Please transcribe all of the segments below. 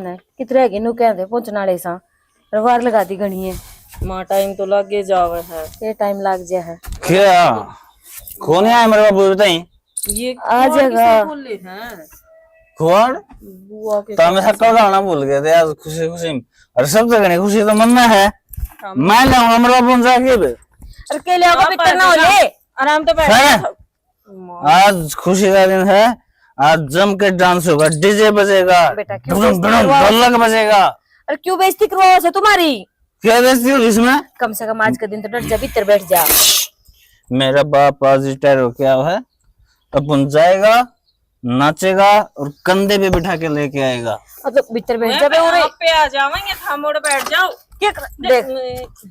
है कितरे है नु कहंदे पहुंचने वाले सा रवार लगा दी गणी है मां टाइम तो लगे जावे है ये टाइम लग जा है क्या कौन है मेरे बाबू बताई ये आ जाएगा बोले हैं कौन बुआ के तो मैं सबका गाना भूल गए थे आज खुशी खुशी अरे सब जगह नहीं खुशी तो मन में है मैं लाऊंगा मेरे बाबू जाके अरे के ले पितर ना हो ले आराम तो बैठ है आज खुशी का दिन है आज जम के डांस होगा डीजे बजेगा बेटा क्यों ढोलक बजेगा अरे क्यों बेइज्जती करवाओ से तुम्हारी क्या बेइज्जती हो इसमें कम से कम आज का दिन तो डट जा भीतर बैठ जा मेरा बाप आज रिटायर हो गया है अपन जाएगा नाचेगा और कंधे पे बिठा के लेके आएगा अब तो भीतर बैठ जा बे और पे आ जावेंगे हम मोड़ बैठ जाओ क्या देख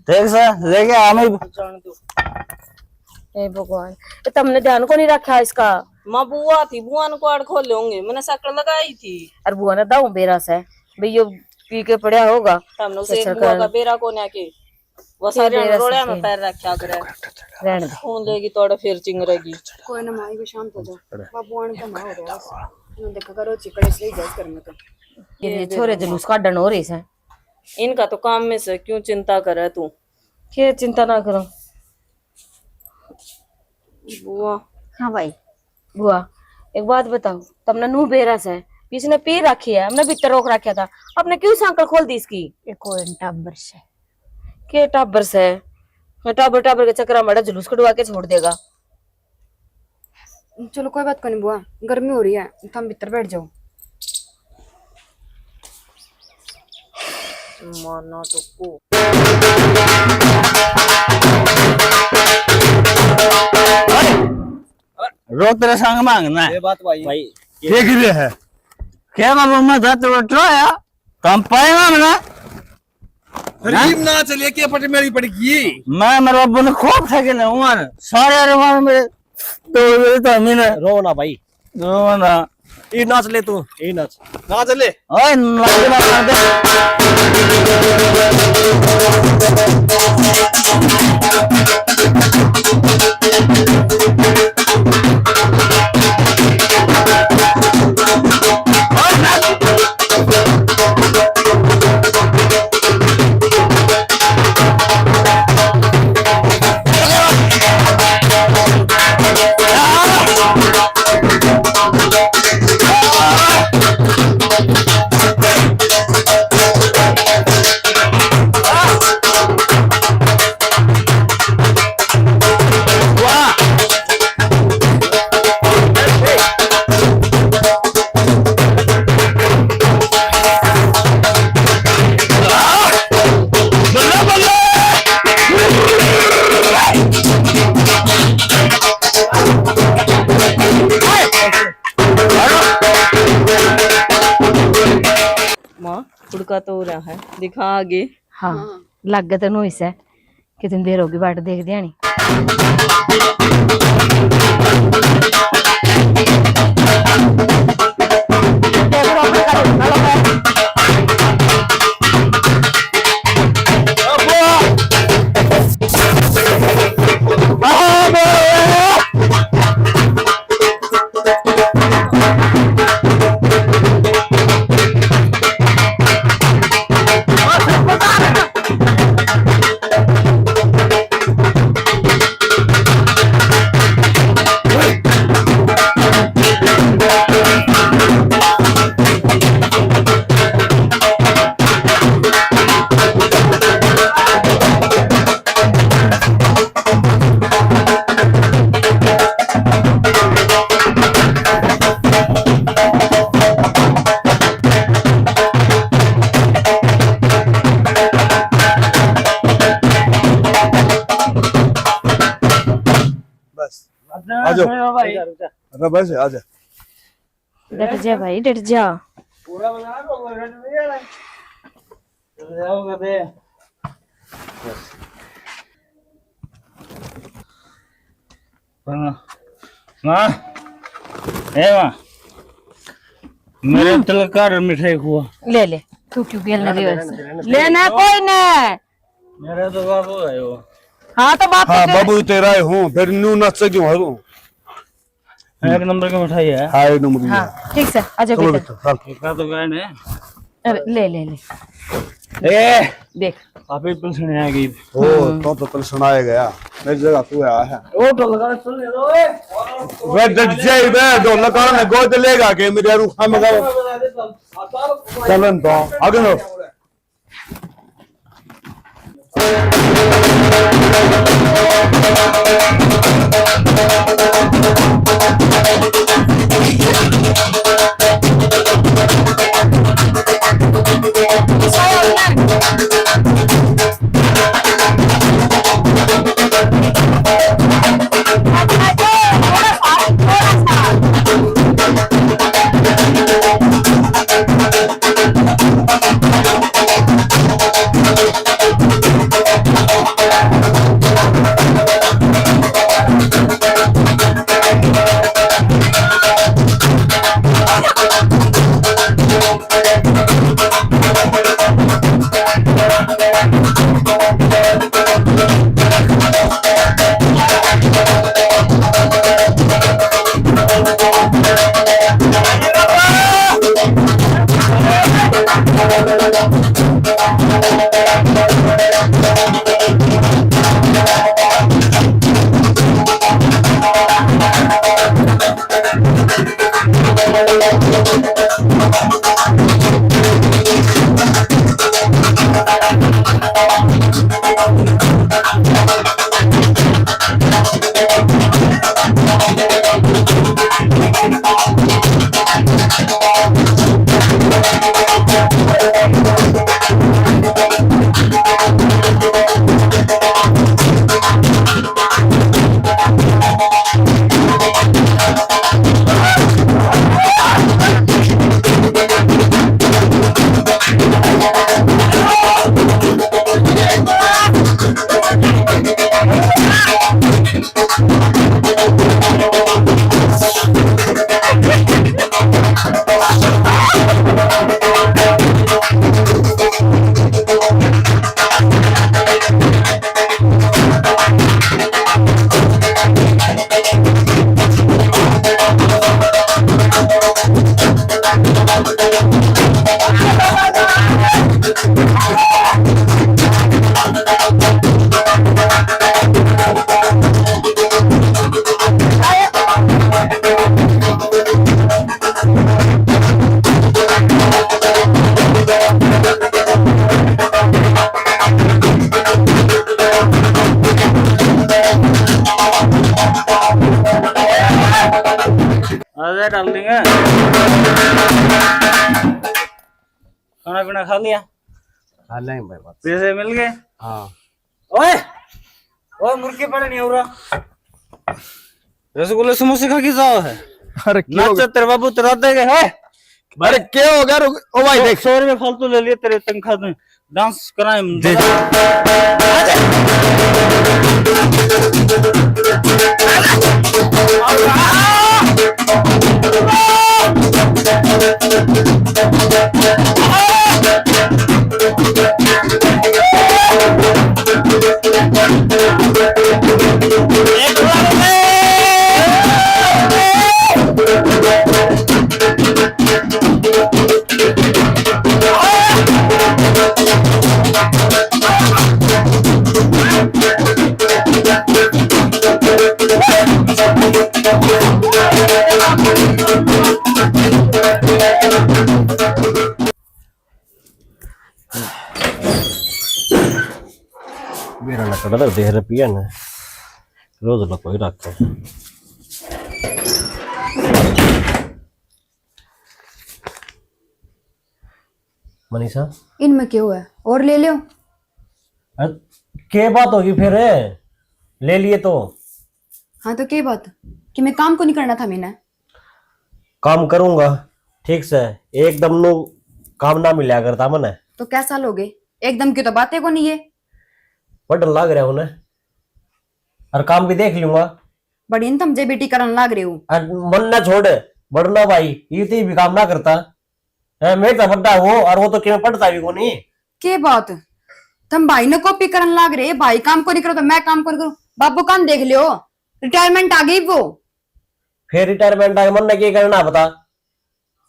देख सर लेके आ मैं जान दो हे भगवान ये तुमने ध्यान को नहीं रखा इसका मां बुआ थी बुआ ने क्वाड खोले होंगे मैंने शक्ल लगाई थी और बुआ ने दाऊ बेरा से भाई यो पी के पड़ा होगा हमने उसे एक बुआ का बेरा कोने आके वो सारे रोड़े में पैर रखा करे रहने दे खून लेगी तोड़े फिर चिंगरेगी कोई ना माई भी शांत हो जाओ बाबू आने का ना हो रहा है देखा करो चिकड़े से गैस करने तो ये छोरे जुलूस काटन हो रही है इनका तो काम में से क्यों चिंता करे तू क्या चिंता ना करो बुआ हाँ भाई बुआ एक बात बताओ तुमने नू बेरस है किसी ने पी रखी है हमने भीतर रोक रखा था आपने क्यों सांकल खोल दी इसकी कोई टाबर से के टाबर से टाबर टाबर के चक्कर में जुलूस कटवा के छोड़ देगा चलो कोई बात नहीं बुआ गर्मी हो रही है तुम भीतर बैठ जाओ माना तो को रोक तेरे संग मांगना है ये बात भाई ये गिरे है क्या बाबू मैं जाते बैठ रहा है कम पाएगा मैं हरीम ना चलिए क्या पट मेरी पड़ेगी मैं मेरे बाबू ने खूब ठगे ना उमर सारे अरमान मेरे तो अमीन रो ना भाई रो ना ये नाच ले तू ये नाच नाच ले ओए नाचे ना दे मां फुड़का तो हो रहा है दिखा आगे हाँ लग गया तेन इसे कितनी देर होगी बाट देख दिया नी भाई अरे बस आजा डट जा भाई डट जा पूरा बना दो रेड नहीं है चल जाओगे दे मां ए मां मेरे तिल का मिठाई हुआ ले ले तू क्यों बेलने दे वैसे लेना कोई ने मेरा तो बाबू है वो हाँ तो बाप हाँ बाबू तेरा है हूँ फिर न्यू नाच क्यों है एक नंबर की मिठाई है हाय नंबर हाँ ठीक से आजा चलो बेटा बेटा चल का तो गाय ने अरे ले ले ले ए देख अभी पेंशन आएगी ओ तो कल सुनाया गया मेरी जगह तू आया है ओ तो लगा सुन ले दो वे डट जाए बे ढोल का ने गोद लेगा के मेरे रूखा में चलन तो आगे नो अरे डाल देंगे खाना पीना खा लिया खा लेंगे भाई बात पैसे मिल गए हां ओए ओए मुर्गी पड़े नहीं हो रहा रसगुल्ले समोसे खा के जाओ है अरे नाच तेरे बाबू तेरा देंगे है अरे क्या हो गया ओ भाई देख 100 रुपए फालतू ले लिए तेरे तनख्वाह में डांस कराए मेरा लकड़ा तो 10 रुपया ना रोज लको ही रखते हैं मनीषा इनमें क्या हुआ है और ले लो क्या बात होगी फिर ले लिए तो हाँ तो क्या बात कि मैं काम को नहीं करना था मैंने काम करूंगा ठीक से एकदम नु काम ना मिला करता मने तो कैसा लोगे एकदम की तो बातें को नहीं है बटन लाग रहा हूं ना और काम भी देख लूंगा बड़ी इन तुम जे बेटी करन लाग रहे हो और मन ना छोड़ बढ़ना भाई ये भी काम ना करता है मैं तो बड्डा वो और वो तो क्यों पढ़ता भी को नहीं के बात तुम भाई ने कॉपी करन लाग रहे भाई काम को नहीं करो तो मैं काम को नहीं करूं बाबू काम देख लियो रिटायरमेंट आ गई वो फिर रिटायरमेंट आगे मन ने क्या करना बता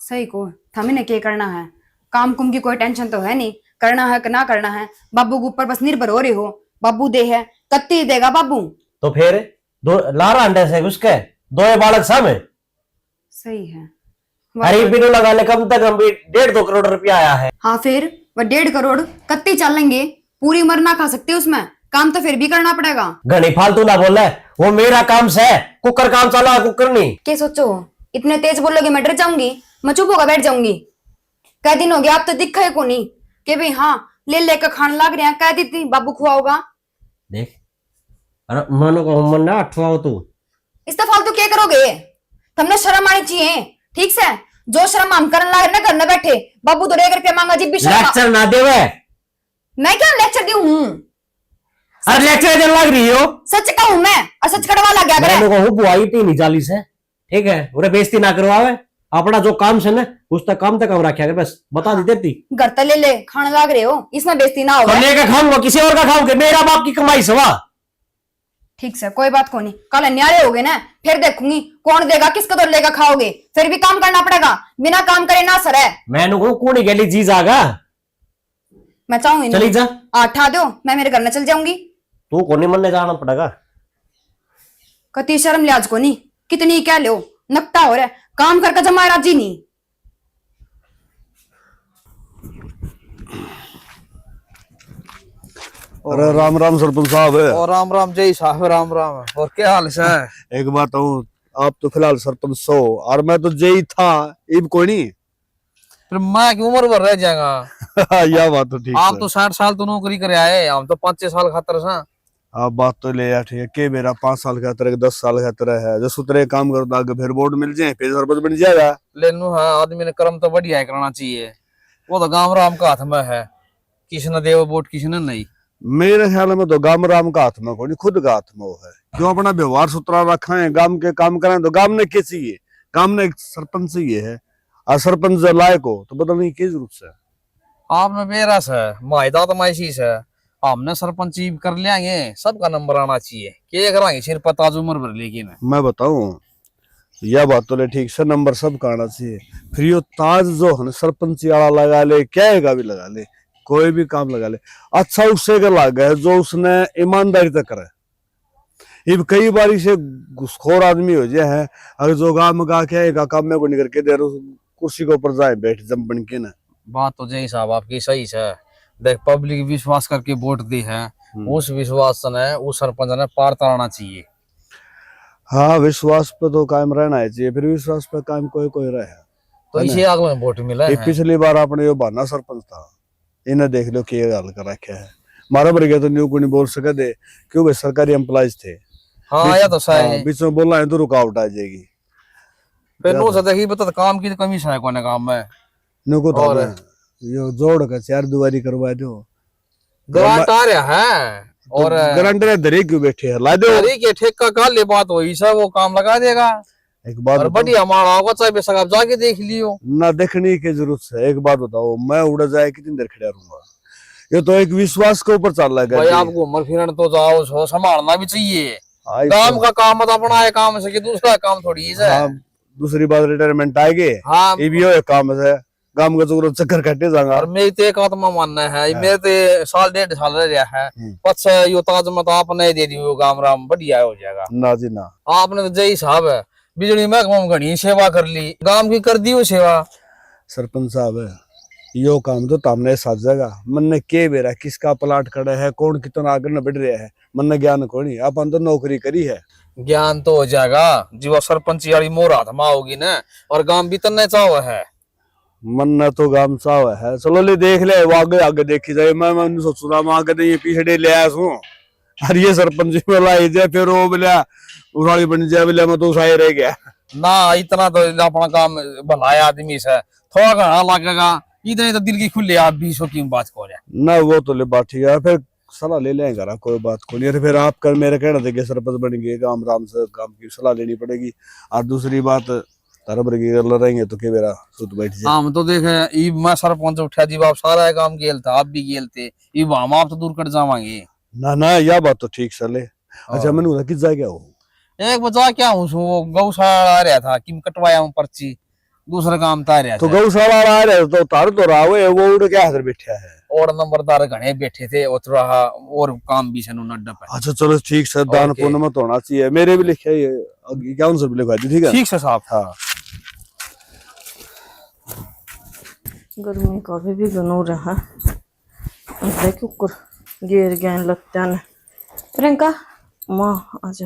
सही को हमें ने क्या करना है काम कुम की कोई टेंशन तो है नहीं, करना है कि ना करना है, बाबू के ऊपर बस निर्भर हो रही हो। बाबू दे है कत्ती देगा बाबू। तो फिर दो लारा अंडे से उसके दो बालक सामने सही है। अरे बिनु लगा ले, कम तक हम भी 1.5-2 करोड़ रुपया आया है। हाँ फिर वह 1.5 करोड़ कत्ती चलेंगे, पूरी उम्र ना खा सकते उसमें, काम तो फिर भी करना पड़ेगा। घनी फालतू ना बोले, वो मेरा काम से है, कुकर काम चला, कुकर नहीं। क्या सोचो इतने तेज बोलोगे मैं डर जाऊंगी, मैं चुप होकर बैठ जाऊंगी। कई दिन हो गया आप तो दिखा है को नहीं कि भाई हाँ ले लेकर खाने लग रहे हैं, कह दी थी बाबू खुआओगा। देख अरे मनो को मन ना अठवाओ तू। इस तो फालतू क्या करोगे, तुमने शर्म आनी चाहिए ठीक से। जो शर्म हम करने लगे ना करने बैठे, बाबू तो 1 रुपया मांगा जी भी शर्म। लेक्चर ना देवे। मैं क्या लेक्चर दी हूँ, अरे लेक्चर देने लग रही हो। सच कहूँ मैं और सच कड़वा लग गया करे। मैंने कहूँ बुआई तीन 40 है, ठीक है, उन्हें बेइज्जती ना करवावे। अपना जो काम से ना उस तक काम तक हम रखा है, बस बता दी देती। घर तो ले ले खाने लग रहे हो, इसमें बेइज्जती ना हो। तो लेकर खाऊंगा, किसी और का खाऊंगे, मेरा बाप की कमाई सवा। ठीक से कोई बात को नहीं, कल न्यारे हो गए ना फिर देखूंगी कौन देगा किसका तो लेगा खाओगे, फिर भी काम करना पड़ेगा, बिना काम करे ना सर है। मैंने कहूँ कूड़ी गली चीज आगा। मैं चाहूंगी चली जा, आठा दो मैं मेरे घर में चल जाऊंगी। तू को नहीं मन जाना पड़ेगा। कति शर्म लिहाज को नहीं, कितनी क्या लो नकटा हो रहा है, काम करके जमा राजी नहीं। अरे राम राम सरपंच साहब। और राम राम जय साहब, राम राम। और क्या हाल है? एक बात हूँ, आप तो फिलहाल सरपंच हो और मैं तो जय था, इब कोई नहीं। फिर मैं की उम्र भर रह जाएगा। यह बात तो ठीक आप है। तो 60 साल तो नौकरी करे आए, हम तो 5-6 साल खातर सा। आप बात तो ले यार ठीक है, के मेरा 5 साल का तरह 10 साल का तरह है, जो सुतरे काम करो तो आगे फिर बोर्ड मिल जाए, फिर सरपंच बन जाएगा। लेनु हाँ, आदमी ने कर्म तो बढ़िया करना चाहिए। वो तो गांव राम का हाथ में है, किसने देव वोट किसने नहीं। मेरे ख्याल में तो गाम राम का हाथ में कोई नहीं, खुद का हाथ में वो है। क्यों अपना व्यवहार सुथरा रखा है, गांव के काम करें तो गांव ने क्या चाहिए, गांव ने एक सरपंच चाहिए है, और सरपंच लायक हो तो बदलने की जरूरत है। आपने बेरस है, माहिदा तो माइशीस है, हमने सरपंची कर लेंगे, सबका नंबर आना चाहिए। क्या कराएंगे सिर पर ताज उम्र भर, लेकिन मैं बताऊं यह बात तो ले ठीक से, नंबर सब का आना चाहिए। फिर यो ताज जो है सरपंची वाला लगा ले, क्या का भी लगा ले, कोई भी काम लगा ले, अच्छा उससे का लगा है जो उसने ईमानदारी तक करे। ये कई बार से घुसखोर आदमी हो जाए है, अगर जो गाँव का क्या है काम में को नहीं करके दे कुर्सी के ऊपर जाए बैठ जम बन के ना। बात तो जय साहब आपकी सही है। देख पब्लिक विश्वास करके वोट दी है, उस विश्वास ने उस सरपंच ने पार ताड़ना चाहिए। हाँ विश्वास पे तो कायम रहना चाहिए, फिर विश्वास पे कायम कोई कोई रहे। तो इसे अगले में वोट मिला ये है। पिछली बार आपने यो बहाना सरपंच था, इन्हें देख लो क्या हाल कर रखा है। मारा भर गया तो न्यू को नहीं बोल सके थे, क्यों भाई सरकारी एम्प्लॉइज थे। हाँ या तो सही। बीच में बोलना है तो रुकावट आ जाएगी। फिर नो से देखी बता काम की तो कमी है कोने काम में। न्यू को और यो जोड़ का 4 दुआरी करवा दो, ग्रांट आ रहा है और गारंटर दरे क्यों बैठे है, ला दो। अरे के ठेका का ले बात हुई सब, वो काम लगा देगा। एक बात और बताओ, बढ़िया हमारा होगा, चाहे बेशक आप जाके देख लियो। ना देखने की जरूरत है। एक बात बताओ, मैं उड़ जाए कितनी देर खड़ा रहूंगा, ये तो एक विश्वास के ऊपर चल रहा भाई है। आपको उम्र फिरन तो जाओ, सो संभालना भी चाहिए। हाँ, काम का काम मत अपना है, काम से कि दूसरा काम थोड़ी है। हाँ, दूसरी बात रिटायरमेंट आएगी, हाँ ये भी हो एक काम है, काम का जरूरत चक्कर कटे जाएगा। और मेरी तो एक आत्मा मानना है, मेरे तो 1.5 साल रह रहा है, पच यो ताज मत आपने दे दियो, काम राम बढ़िया हो जाएगा। ना जी ना, आपने तो जय साहब है, बिजली महकमा में घनी सेवा कर ली, गांव की कर दी वो सेवा। सरपंच साहब है यो काम तो तामने साथ जाएगा। मन ने के बेरा किसका प्लाट खड़ा है, कौन कितना आगे न बढ़ रहा है, मन ने ज्ञान को नहीं, अपन तो नौकरी करी है। ज्ञान तो हो जाएगा जीवा सरपंची वाली मोर हाथ में होगी ना, और गांव भी तन्ने चाव है। मन ने तो गाम चाव है, चलो ले देख ले, वो आगे आगे देखी जाए। मैं सोच रहा मैं आगे नहीं पीछे ले आया हूँ, अरे ये सरपंच में लाई जाए, फिर वो बोला उड़ाड़ी बन जाए, बोला मैं तो उसाई रह गया ना। इतना तो अपना काम भला आदमी से थोड़ा घना लगेगा, इतने तो दिल की खुले आप 20 की बात को ना। वो तो ले बात ठीक है, फिर सलाह ले लेंगे, कोई बात को नहीं। फिर आप कर मेरे कहना थे कि सरपंच बन गए, काम राम से काम की सलाह लेनी पड़ेगी। और दूसरी बात रहेंगे तो के मेरा सुत बैठ जाए। हम तो देखे मैं सरपंच उठा जी आप सारा काम गेल था, आप भी गेल थे, हम आप तो दूर कर जावांगे ना ना, यह बात तो ठीक चले। अच्छा मैंने किस जाएगा वो एक बजा क्या हूँ, वो गौशाला आ रहा था कि कटवाया हूँ पर्ची, दूसरा काम तारे तो गौशाला आ रहे तो तार तो रहा हुए वो उड़ के हाथ बैठा है। और नंबरदार घने बैठे थे और थोड़ा और काम भी सनु नड्डा पे। अच्छा चलो ठीक से, दान ओके। पुण्य मत होना चाहिए। मेरे भी लिखे ये 51 रुपये लिखवा दी, ठीक है। ठीक है साहब। हाँ गर्मी का भी गनो रहा देख ऊपर गिर गया लगता है। प्रियंका माँ आजा,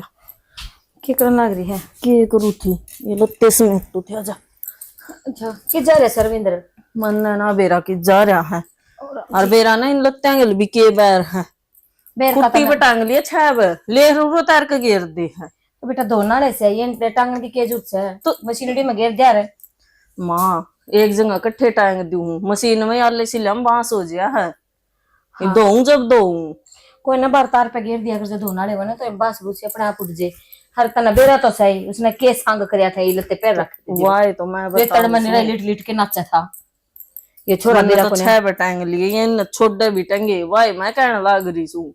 क्या करने लग रही है? के करू थी ये लत्ते समेत तो थे। आजा अच्छा कि जा रहे सरविंदर? मन ना बेरा की जा रहा है और बेरा ना इन लत्ते भी के बैर है बेर का कुट्टी बटांग लिया छाब ले रो तार के गिर दी है। तो बेटा दो नाले से ये टांगने की क्या जरूरत है? तो मशीनरी में गिर जा रहे। माँ एक जगह कट्ठे टांग दूं मशीन में आले सिलम बांस हो गया है। दो जब दो कोई ना बार तार पे गिर दिया कर, दो नाले बने तो बांस बूस से अपने आप उठ जे। हर तना बेरा तो सही उसने के सांग करया था, ये लत्ते पैर रख वाई तो मैं ये तड़ मन लिट लिट के नाचा था ये छोरा मैंने बेरा तो को ने। 6 बटांग लिए ये छोटे भी टंगे वाई मैं कहने लाग रही हूँ।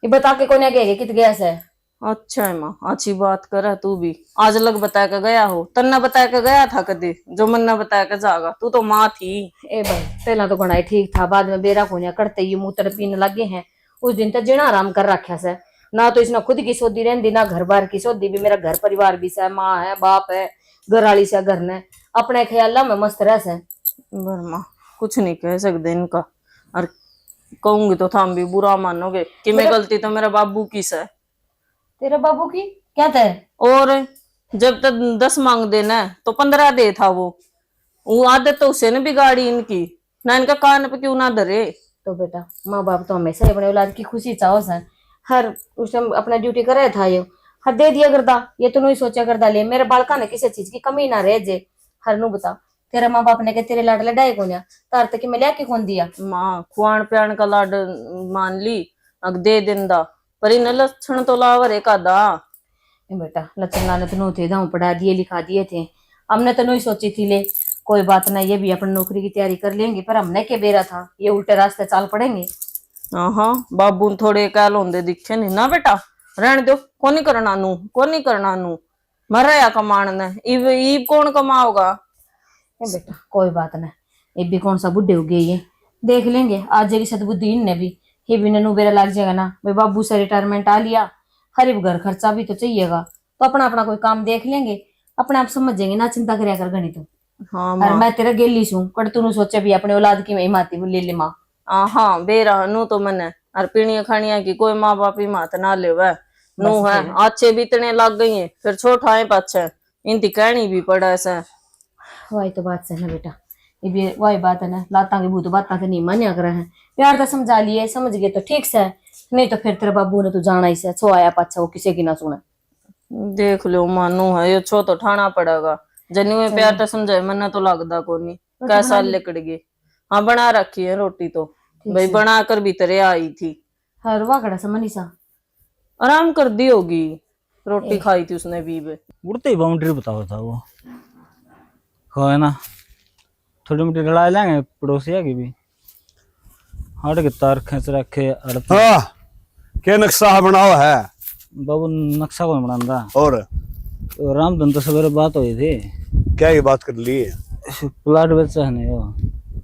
ये बता के कोने गए कित गया से? अच्छा है माँ, अच्छी बात कर तू भी। आज लग बता के गया हो, तन्ना बता के गया था कदे जो मन्ना बता के जागा। तू तो माँ थी। ए भाई पहला तो घना ठीक था, बाद में बेरा कोनिया करते ही मूत्र पीने लगे हैं। उस दिन तो जिना आराम कर रखा से ना, तो इसने खुद की सोदी रहती ना घर बार की सोदी भी। मेरा घर परिवार भी से, माँ है बाप है घर वाली से, घर ने अपने ख्याल में मस्त रह से। माँ कुछ नहीं कह सकते इनका, और कहूंगी तो थाम भी बुरा मानोगे कि मैं गलती तो मेरा बाबू की से। तेरे बाबू की क्या था? और जब तक 10 मांग देना तो 15 दे था वो आदत तो उसे ने बिगाड़ी इनकी ना, इनका कान पे क्यों ना धरे। तो बेटा माँ बाप तो हमेशा अपने औलाद की खुशी चाहो सन। हर उस टाइम अपना ड्यूटी करे था ये हर दे दिया करता। ये तो नहीं सोचा करता ले मेरे बालका ने किसी चीज की कमी ना रह जे। हर नु बता तेरा माँ बाप ने के तेरे लाड लडाए को तार तक मैं लिया के कौन दिया? माँ खुआन प्यान का लाड मान ली अग दे दिंदा, पर इन लक्षण तो लावर एक आधा। बेटा लक्षण लाने तो थे दाऊ पढ़ा दिए लिखा दिए थे, हमने तो नहीं सोची थी ले कोई बात ना, ये भी अपनी नौकरी की तैयारी कर लेंगे। पर हमने के बेरा था ये उल्टे रास्ते चाल पड़ेंगे। हाँ बाबू थोड़े काल होंदे दिखे नहीं ना बेटा, रहने दो कौन नहीं करना नू मर या कमान ने इब कौन कमाओगा। बेटा कोई बात ना, ये भी कौन सा बुढ़े हो गए ये देख लेंगे। आज जरी सदबुद्धि ने भी ये भी ननू बेरा लग जाएगा ना। भाई बाबू से रिटायरमेंट आ लिया, हरीब घर खर्चा भी तो चाहिएगा, तो अपना अपना कोई काम देख लेंगे, अपने आप समझेंगे ना। चिंता करया कर गणी तू। हाँ और मैं तेरा गेली छू कड़ तू सोचे भी अपने औलाद की मैं माती ले ले माँ। हाँ बेरा नू तो मने और पीणिया खानिया की कोई माँ बाप ही मात ना ले वह नू है। अच्छे भी इतने लग गई है फिर छोटा है पाछे इनकी कहनी भी पड़ा ऐसा। वही तो बात है ना बेटा, ये भी वही बात है ना, लाता के भूत बात के नहीं मान्या कर है। प्यार तो समझा लिए समझ गए तो ठीक से, नहीं तो फिर तेरे बाबू ने तो जाना ही से छो आया पाछा वो किसी की ना सुने। देख लो मानू है ये छो तो ठाना पड़ेगा। जन्यू में प्यार तो समझाए मन तो लगदा कोनी कैसा लिकड़ गई। हाँ बना रखी है रोटी तो भाई बना कर भीतर आई थी। हर वाकड़ा सा मनीषा आराम कर दी होगी, रोटी खाई थी उसने भी बे। उड़ते ही बाउंड्री बताओ था वो है ना, थोड़ी मोटी लड़ा लेंगे पड़ोसिया की भी हट के तार खींच रखे। हाँ क्या नक्शा बनाओ है बाबू नक्शा कौन बनाता? और तो रामधन तो सवेरे बात हुई थी, क्या ये बात कर ली? प्लाट बेचा है नहीं वो।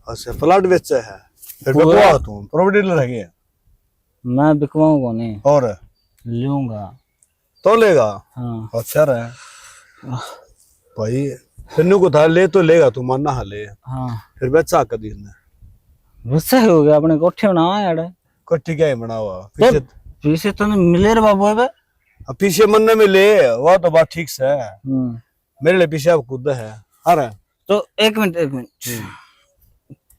अच्छा प्लाट बेचा है, फिर बिकवा तुम प्रॉपर्टी ले रही है? मैं बिकवाऊँ को नहीं और लूंगा तो लेगा। हाँ अच्छा रहे भाई, तेनू को था ले तो लेगा तू मानना हाँ ले। हाँ फिर बेचा कदी ने गुस्सा हो गया अपने कोठे बनावा यार। कट्टी क्या ही बना हुआ पीछे पीछे तो नहीं मिले रे बाबू है पीछे मन में ले वो तो बात ठीक से है। मेरे लिए पीछे अब खुद है। अरे तो एक मिनट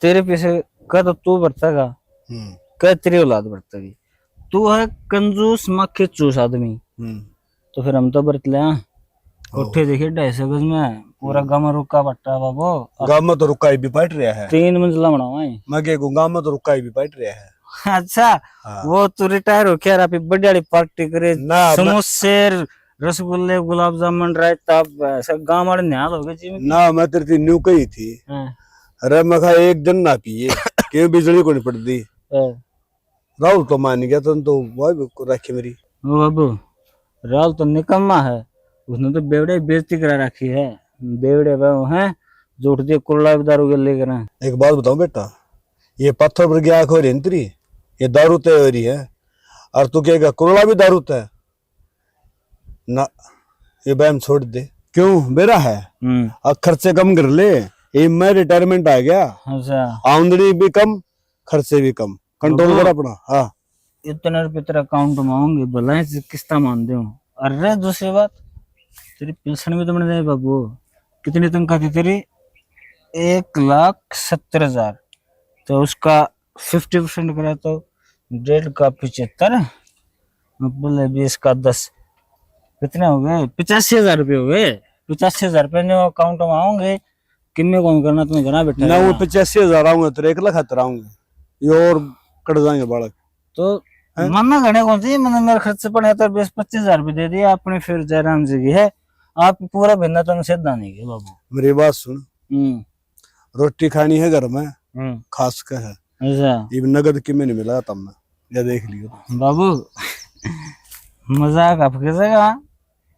तेरे पीछे का तो तू बरतेगा क्या तेरी औलाद बरतेगी? तू है कंजूस मक्खी चूस आदमी, तो फिर हम तो बरत ले। कोठे देखिए 250 गज में पूरा गांव रुका पट्टा बाबू। गांव में तो रुका भी बैठ रहा है, 3 मंजिला बनावा है। मैं के गांव में तो रुका भी बैठ रहा है। अच्छा हाँ। वो तू रिटायर हो क्या अभी बड़ी वाली पार्टी करे ना समोसे रसगुल्ले गुलाब जामुन रायता सब गांव वाले निहाल हो गए जी ना। मैं तेरी न्यू कही थी। अरे मैं कहा एक दिन ना पिए क्यों बिजली को नहीं पड़ती। राहुल तो मान गया तो वही रखी मेरी। ओ बाबू राहुल तो निकम्मा है, उसने तो बेवड़े बेइज्जती करा रखी है। बेवड़े वो हैं जोट दिए कुल्ला भी दारू के लेकर आए। एक बात बताऊं बेटा, ये पत्थर पर गया हो रही है तेरी, ये दारू तय हो रही है, और तू कहेगा कुरला भी दारू तय ना, ये बैम छोड़ दे। क्यों बेरा है, अब खर्चे कम कर ले, ये मैं रिटायरमेंट आ गया, अच्छा आमदनी भी कम खर्चे भी कम, कंट्रोल कर अपना। हाँ इतने रुपये तेरा अकाउंट में आऊंगे भला किस्ता मान दे। अरे दूसरी बात, तेरी पेंशन भी तो बन जाए बाबू। कितनी तनख्वाह थी तेरी? 1,70,000। तो उसका 50% करा तो 1.5 का 75, बोले 20 का 10, कितने हो गए? 85,000 रुपये हो गए। 85,000 रुपये ने अकाउंट में आओगे, किन्ने कौन करना, तुम्हें घना बैठा ना, वो 85,000 आऊंगे तेरे 1,71,000 आऊंगे, ये और कट जाएंगे बालक। तो मना घने कौन सी, मैंने मेरे खर्च से पड़े तो 20-25,000 रुपये दे दिया आपने, फिर जयराम जी की है आप पूरा भिन्ना तंग से दाने के बाबू। मेरी बात सुन, रोटी खानी है घर में, खास कर है, अच्छा ये नगद की में नहीं मिला तब मैं, या देख लियो बाबू। मजाक आपकी जगह,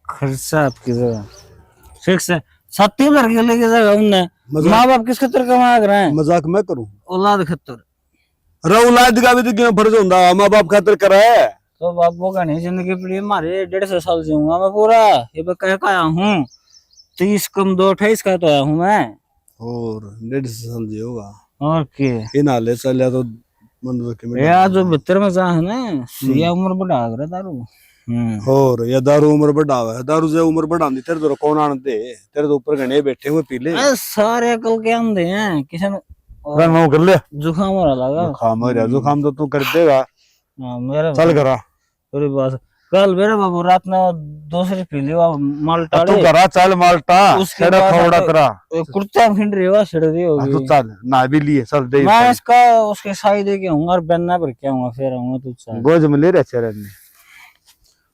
खर्चा आपकी जगह, फिक्स है। 70 के लेके जगह उनने, माँ बाप किस खतर कमा कर रहे हैं? मजाक मैं करूं? औलाद खतर। औलाद का भी तो क्यों फर्ज होता, माँ बाप खातिर करा है। तो बाबू का नहीं जिंदगी पड़ी हमारे, 150 साल जीऊंगा मैं पूरा। ये मैं कह आया हूँ, 30 कम 2 28 का तो आया हूँ मैं। और 150 साल जी होगा और के इन हाले चलिया तो मन के यार जो भीतर में जा है ना, ये उम्र बढ़ा कर दारू। और ये दारू उम्र बढ़ावा है, दारू से उम्र बढ़ानी तेरे तो कौन आने दे, तेरे तो ऊपर घने बैठे हुए पी ले। सारे कल के आंधे हैं, किसी ने कर ले, जुकाम हो रहा लगा। जुकाम तो तू कर देगा। मेरा चल करा थोड़ी बात, कल मेरे बाबू रात में दूसरी पी लिया माल्टा, तू करा चल माल्टा, उसके बाद थोड़ा तेरा कुर्ता फिर रही हुआ छिड़ दी होगी। तू चल ना भी लिए चल दे, मैं इसका उसके साई दे के आऊंगा और बनना भर के आऊंगा, फिर आऊंगा तू चल। गोज में ले रहे चरण ने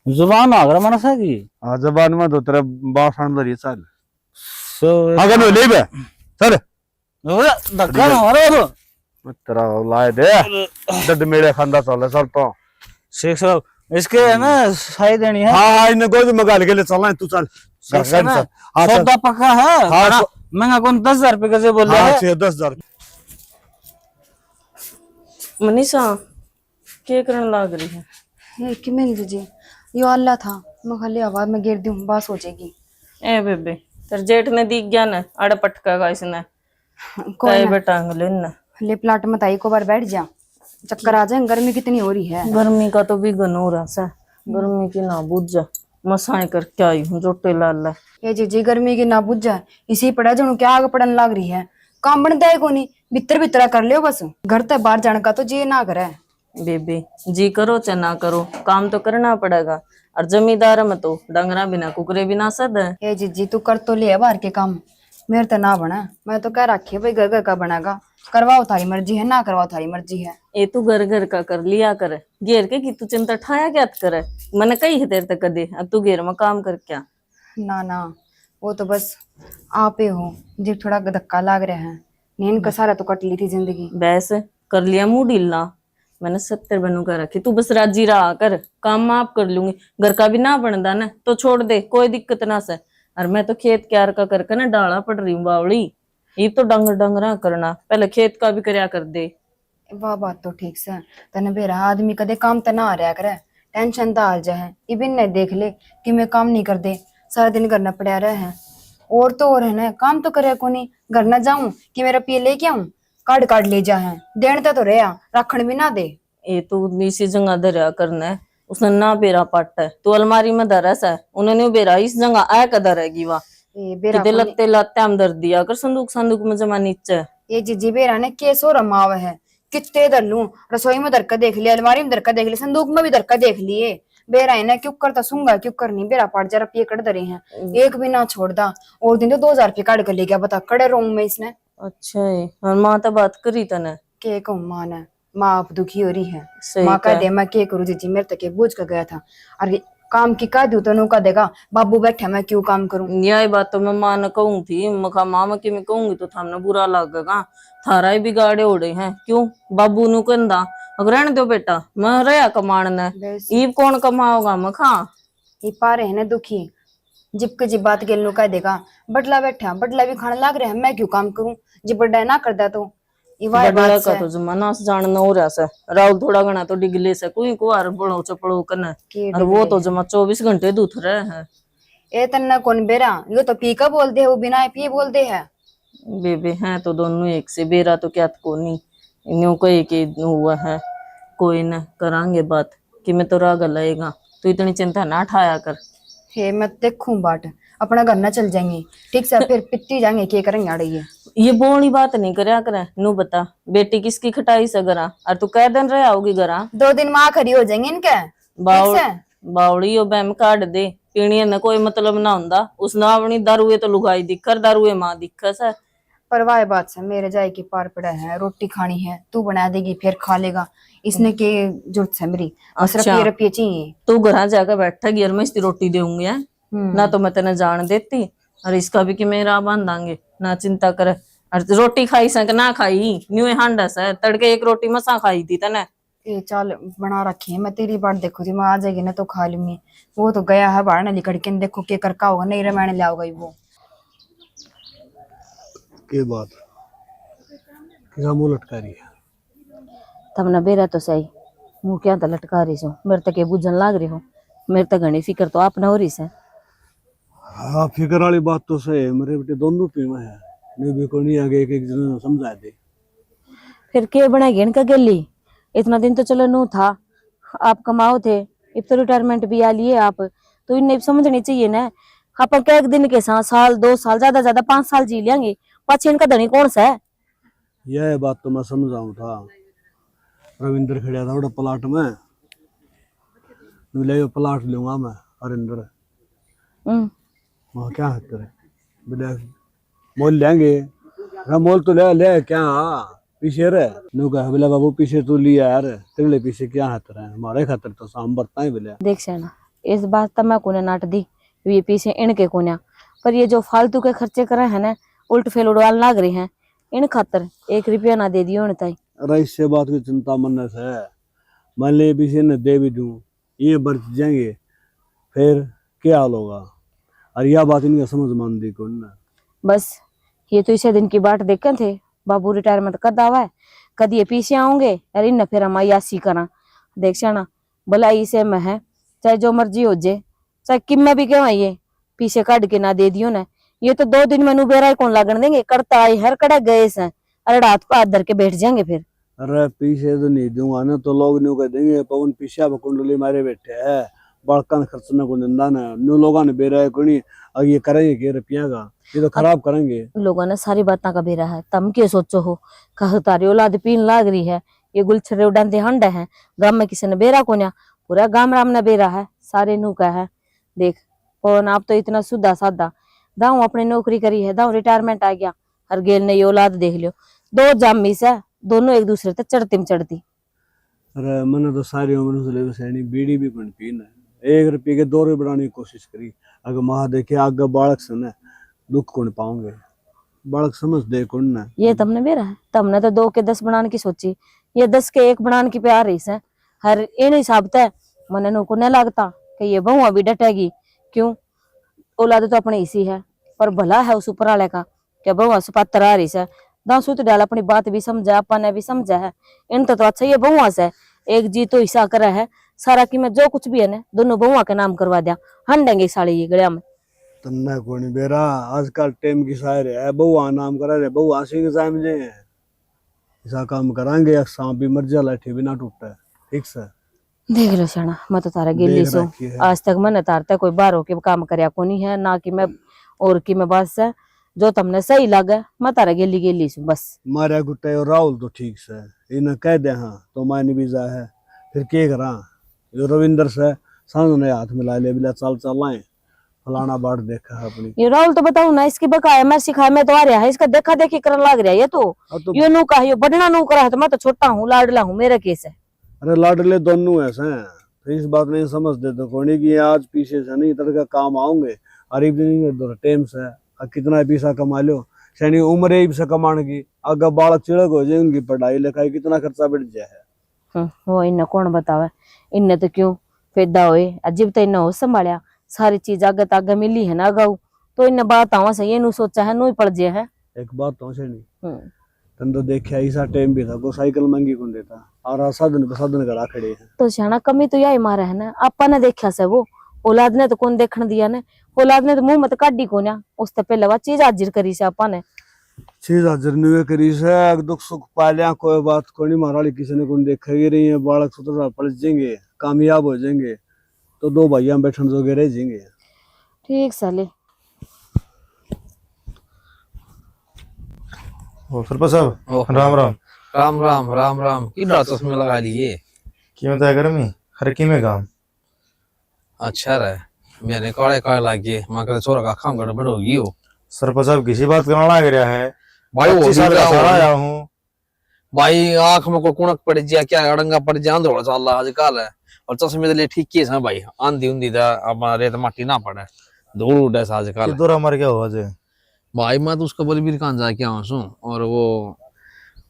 जुबान आगरा मनसा की, हां जबान में तो तेरा बासन भरी चल। सो अगर नो ले बे चल, धक्का ना मारो तेरा लाए दे दद मेरे खंदा चल चल तो शेख साहब, इसके है ना साई देनी है। हां इन गोज में गाल के ले चलना तू चल। सौदा पक्का है, हाँ, महंगा कौन 10,000 रुपए कैसे बोल रहा है? 10,000 मनीषा क्या करने लग रही है? ये कि मिल जी, यो अल्लाह था, मैं खाली हवा में गिर दूं बस हो जाएगी। ए बेबे तेरे जेठ ने दिख गया ना, अड़ पटका इसने कोई ना, बेटांग लेना। ले प्लाट मत आई, को बार बैठ जा, चक्कर आ जाए, गर्मी कितनी हो रही है। गर्मी का तो भी गन हो रहा सा, गर्मी की ना बुझ जा, मसाए करके आई हूँ जोटे लाला। ये जी गर्मी की ना बुझ जाए, इसी पड़ा जो क्या आग पड़न लग रही है, काम बनता है को नहीं, भीतर भीतर कर लियो बस, घर तक बाहर जाने का तो जी ना करे। बेबे जी करो चाहे ना करो, काम तो करना पड़ेगा, और जमींदार में तो डंगरा बिना कुकरे बिना सद है। ये जी तू कर तो ले बाहर के काम, मेरे तो ना बना, मैं तो कह रखी भाई घर घर का बनागा, करवाओ थारी मर्जी है, ना करवाओ थारी मर्जी है। ये तू घर घर का कर लिया कर, घेर के की तू चिंता ठाया क्या करे, मैंने कही है तेरे तक कदे, अब तू घेर में काम कर क्या। ना ना, वो तो बस आप ही हो जी, थोड़ा धक्का लग रहा है, नींद का सारा तो कट ली थी जिंदगी। बस कर लिया मुंह ढीला, मैंने 70 बनू कर रखी, तू बस राजी रहा कर, काम मैं आप कर लूंगी, घर का भी ना बनता ना तो छोड़ दे, कोई दिक्कत ना से। और मैं तो खेत क्यार का करके ना डाला पड़ रही हूँ बावड़ी, ये तो डंगरा करना, पहले खेत का भी करया कर दे। वाह बात तो ठीक से, तने बेरा आदमी कदे काम तो ना आ रहा करे, टेंशन तो आ जाए, इबिन ने देख ले कि मैं काम नहीं कर दे, सारा दिन करना पड़ा रहा है, और तो और है ना, काम तो करे को नहीं, घर ना जाऊं कि मेरा पिए लेके आऊं, काट काट ले जा है, देने तो रहा रखण भी ना दे। ये तो इसी जगह धरा करना है, उसने ना बेरा पाटा है, तू अलमारी में धरस है, उन्होंने बेरा इस जगह आया कदर है वा, बेरा किते लत्ते लत्ते हम धर दिया कर, संदूक संदूक में जमा नीचे। ये जीजी बेरा ने केसो रमाव है, कितने धर लूं, रसोई में धर कर देख लिया, अलमारी में धर कर देख लिया, संदूक में भी धर कर देख लिए, बेरा है ना क्यों करता सूंगा क्यों करनी, बेरा पाट जरा पिए कट धरे हैं, एक भी ना छोड़दा, और दिन तो 2,000 रुपये काट कर ले गया, बता कड़े रोंग में इसने। अच्छा है, और माँ तो बात करी तने के कहूं माँ ने, माँ आप दुखी हो रही है, सही माँ कह दे मैं के करूँ जीजी, मेरे तक बूझ कर गया था, अरे काम की कह दू तो नू कह देगा बाबू बैठे मैं क्यों काम करूं। यही बात तो मैं माँ ने कहूँ थी, मखा माँ की मैं कहूंगी तो थामने बुरा लगेगा, थारा ही बिगाड़े उड़े हैं, क्यों बाबू नु कहंदा अगर रहने दो बेटा, मैं रहा कमाण ने, ईब कौन कमाओगा मखा। ये पा रहे हैं दुखी, जिब के जिब बात गेल नु कह देगा बटला बैठा बटला भी खाने लाग रहा है, मैं क्यों काम करूं जी बड़ा ना करदा तो ये वाह बड़ा बात का से तो जमाना से जानना हो रहा से राहुल थोड़ा घना तो डिगले से कोई को आर बड़ो चपड़ो कने के और वो तो जमा 24 घंटे दूध रहे हैं। ए तन्ना कौन बेरा यो तो पी का बोल दे, वो बिना पी बोल दे है। बेबे हैं तो दोनों एक से, बेरा तो क्या को नहीं न्यू कही कि हुआ है। कोई ना करांगे बात कि मैं तो राग लगेगा, तू इतनी चिंता ना उठाया कर। हे मैं देखूं बाट अपना घर ना चल जाएंगे ठीक से, फिर पिट्टी जाएंगे क्या करेंगे आड़े ये बोली बात नहीं करया करे। नू बता बेटी किसकी खटाई से गरा और तू कह दिन रहे आओगी गरा 2 दिन माँ खड़ी हो जाएंगे इनके बाउल ठीक से? बावड़ी ओ बैम काट दे पीनी न कोई मतलब ना हुंदा उसना अपनी दारुए तो लुगाई दिखर दारुए मां दिखस है। पर वाह बात से मेरे जाए की पार पड़ा है, रोटी खानी है तू बना देगी फिर खा लेगा, इसने के जरूरत है मेरी बस अच्छा। रुपये चाहिए। तू घर जाकर बैठा गियर में इसकी रोटी देऊंगी है ना, तो मैं तेने जान देती और इसका भी कि मेरा बांधांगे ना, चिंता कर। और रोटी खाई सक ना खाई न्यू हांडस है, तड़के एक रोटी मसा खाई थी तने। ये चाल बना रखी है, मैं तेरी बात देखो जी, मैं आ जाएगी ना तो खा लूंगी। वो तो गया है बाहर ना लिकड़ के, देखो के करका होगा नहीं रमाने ले आओगा वो। के बात किसा मुंह लटका रही है? तब ना बेरा तो सही मुंह क्या तो लटका रही सो, मेरे तक ये बुझन लाग रही हो, मेरे तक घनी फिक्र तो आप ना हो रही से। हाँ फिक्र वाली बात तो सही है, मेरे बेटे दोनों पीमा है, मैं भी को नहीं आगे एक जन समझा दे। फिर के बनाएगी इनका गली, इतना दिन तो चलो नू था, आप कमाओ थे, अब तो रिटायरमेंट भी आ लिए आप, तो इन्हें समझनी चाहिए ना। अपन क्या एक दिन के साथ साल 2 साल ज्यादा 5 साल जी लेंगे, पाछे इनका धनी कौन सा है। यह बात तो मैं समझाऊं था, रविंद्र खड़ा था बड़ा प्लाट में, ले प्लाट लूंगा मैं हरिंदर, वहाँ क्या है तेरे बोले मोल लेंगे, मोल तो ले क्या पीछे रे नु कहा बोला बाबू पीछे तू लिया यार, तेरे लिए पीछे क्या है तेरा, हमारे खातर तो शाम बरता ही बोले। देख सेना इस बात तब मैं कोने नाट दी, ये पीछे इनके कोन्या, पर ये जो फालतू के खर्चे करे है ना, उल्ट फेल उड़वाल लाग रही हैं, इन खातर 1 रुपया ना दे दियो ताई। अरे इससे बात की चिंता मन से है, मान ले पीछे न दे भी दूं ये बरत जाएंगे फिर क्या हाल होगा, और यह बात इनका समझ मान दी कौन ना। बस ये तो इसे दिन की बाट देखे थे, बाबू रिटायरमेंट कर दावा है, कद ये पीछे आऊंगे अरे न फिर हम यासी करा। देख जाना भला इसे मैं है, चाहे जो मर्जी हो जाए, चाहे किम में भी क्यों है, ये पीछे काट के ना दे दियो ना, ये तो 2 दिन में बेरा कौन लागन देंगे, करता आई हर कड़ा गए से, अरे रात को हाथ धर के बैठ जाएंगे फिर। अरे पीछे तो नहीं दूंगा ना तो लोग न्यू कह देंगे पवन पीछे कुंडली मारे बैठे है, बड़का खर्च न को निंदा ना, न्यू लोगों ने बेरा है कोनी, अब ये करेंगे के रुपया का, ये तो खराब करेंगे। लोगों ने सारी बातें का बेरा है, तम के सोचो हो कह तारी औलाद पीन लाग रही है, ये गुलछरे उड़ाते हंड है, गांव में किसी ने बेरा कोन्या, पूरा गांव राम ने बेरा है, सारे नू का है। देख पवन आप तो इतना सुधा साधा, दाऊ अपनी नौकरी करी है, दाऊ रिटायरमेंट आ गया, हर गेल ने ये औलाद देख लियो, 2 जामी से दोनों एक दूसरे तक चढ़ती। अरे मैंने तो सारी उम्र से लेकर सैनी बीड़ी भी कौन पीना, 1 रुपये के 2 रुपये बनाने की कोशिश करी, अगर महा देखे आगे बालक से न दुख कौन पाओगे, बालक समझ दे कौन ना। ये तमने बेरा है, तमने तो 2 के 10 बनाने की सोची, ये 10 के 1 बनाने की प्यार रही से, हर इन हिसाब तय मने नु को नहीं लगता कि ये बहुआ भी डटेगी, क्यों औलाद तो अपने इसी है, पर भला है उस ऊपर वाले का क्या बहुआ से पात्र आ रही से, दासू तो डाल अपनी बात भी समझा, अपन ने भी समझा है, इन तो अच्छा ये बहुआ से एक जी तो हिस्सा करा है सारा, की मैं जो कुछ भी है ना दोनों बहुआ के नाम करवा दिया, हंडेंगे साले ये गड़िया में। तन्ना को नहीं बेरा आजकल टाइम की शायर है, बहुआ नाम करा रहे बहुआ सिंह समझे ऐसा काम करांगे, या सांप भी मर जा लाठी भी ना टूटा, ठीक से देख लो शाना मैं तो तारा गिल्ली देख सो रखी है। आज तक मैंने तारता कोई बारो के काम करया को नहीं है ना, कि मैं और की मैं बस है जो तुमने सही लगे मैं तारा गिल्ली सू बस। मारा गुट्टे और राहुल तो ठीक से इन्हें कह दे हाँ तो मायने भी जा है, फिर के करा जो रविंदर से सांझ ने हाथ मिला ले बिला चल लाए फलाना बाट देखा है अपनी। ये राहुल तो बताऊ ना इसकी बकाया मैं सिखाया मैं तो आ रहा है, इसका देखा देखी करने लग रहा है, ये तो तो यो नू कहा यो बढ़ना नू करा है, तो मैं तो छोटा हूँ लाडला हूँ, मेरा केस है। अरे लाडले दोनों ऐसे हैं, तो इस बात नहीं समझते तो कोनी की आज पीछे से नहीं तरह का काम आऊंगे, अरे दिन टाइम से कितना पैसा कमा लो, सैनी उम्र ही से कमाने की, अगर बालक चिड़क हो जाए उनकी पढ़ाई लिखाई कितना खर्चा बढ़ जाए। वो इन्हें कौन बतावे, इन्हें तो क्यों पैदा होए अजीब तो इन्हें हो संभालिया, सारी चीज आगे तागे मिली है ना गाऊ तो इन बात आवा सही नु सोचा है नु ही पड़ जे है। एक बात तो से नहीं तन तो देखा ऐसा टाइम भी था को साइकिल महंगी कौन देता और साधन करा खड़े हैं तो सियाना कमी तो यही मारा है ना आपा ने देखा से वो औलाद ने तो कौन देखण दिया ने औलाद ने तो मुंह मत काटी कोन्या उससे पहले वा चीज हाजिर करी से आपा ने चीज हाजिर नहीं करी से दुख सुख पालिया कोई बात को नहीं मारा किसी ने कौन देखा ही रही है बालक सुधर पड़ जाएंगे कामयाब हो जाएंगे तो दो भाइया बैठन जोगे रह जाएंगे। ठीक साले ओ सरपंच साहब राम राम राम राम राम राम किधर चश्मे लगा लिए क्यों होता है गर्मी हर की में काम अच्छा रहे मेरे काले काले लागे मां का छोरा का काम गड़बड़ होगी हो सरपंच साहब किसी बात करना लग रहा है भाई वो 25 साल का सारा आया हूँ भाई आंख में को कुणक पड़ जा क्या अड़ंगा पड़ जा दौड़ चल आजकल है और चश्मे ले ठीक है सा भाई आंधी उंधी दा हमारे तो माटी ना पड़े धूल उड़े सा आजकल दौरा मर गया हुआ जे भाई मैं तो उसका बलबीर कान जाके आऊँ सू और वो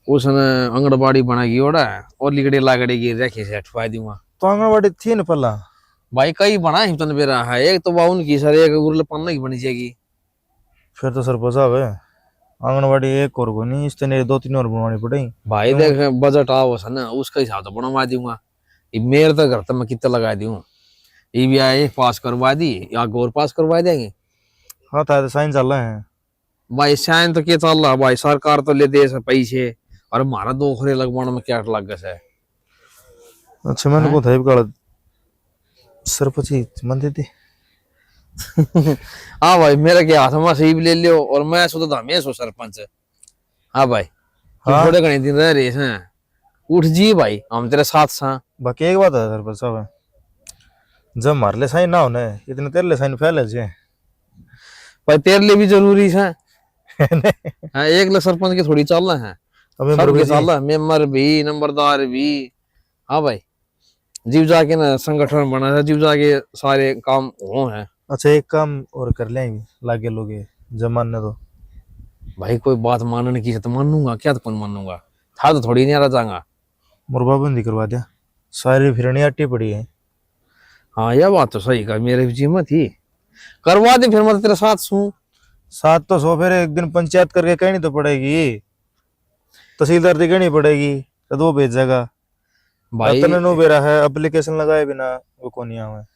उसने आंगनबाड़ी बनाई ओड़ा और लिगड़े लागड़े की रखे से अठवाई दूंगा तो आंगनबाड़ी थी न पहला भाई कई बना है तन बेरा है एक तो बाउन की सर एक उर्ल पन्ना की बनी जाएगी फिर तो सरपंच साहब है आंगनबाड़ी एक और को नहीं इस तरह 2-3 और बनवानी पड़ेगी भाई देख बजट आओ सन उसका हिसाब तो बनवा दूंगा मेरे तो घर तो मैं कितना लगा दूं ये भी आए पास करवा दी या गौर पास करवा देंगे हाँ था तो साइन चल रहा है भाई साइन तो क्या चल रहा भाई सरकार तो ले दे पैसे और हमारा 2 खरे लगवाने में क्या लग गया है। अच्छा मैंने को था काला सरपंच ही मन देते हाँ भाई मेरा क्या हाथ में सही ले लियो और मैं सोचता था मैं सो सरपंच हाँ भाई हाँ? थोड़े घने दिन रह रहे हैं उठ जी भाई हम तेरे साथ सा बाकी एक बात है सरपंच साहब जब मार ले साइन ना होने इतने तेरे ले साइन फैले जे भाई तेरे लिए भी जरूरी है हाँ, एक ले सरपंच के थोड़ी चलना है सबके चलना मेंबर भी नंबरदार भी हाँ भाई जीव जाके ना संगठन बना है जीव जाके सारे काम हो हैं। अच्छा एक काम और कर लेंगे लागे लोगे जब मानने तो भाई कोई बात मानने की है तो मानूंगा क्या तो कौन मानूंगा था तो थोड़ी नहीं आ जाऊंगा मुरबा बंदी करवा दिया सारी फिरनी अट्टी पड़ी है हाँ यह बात तो सही का मेरे भी जिम्मत थी करवा दे फिर मैं तेरे साथ सू साथ तो सो फिर एक दिन पंचायत करके कहनी तो पड़ेगी तहसीलदार की कहनी पड़ेगी तो वो भेजेगा भाई नो बेरा है एप्लीकेशन लगाए बिना वो कौन यहाँ है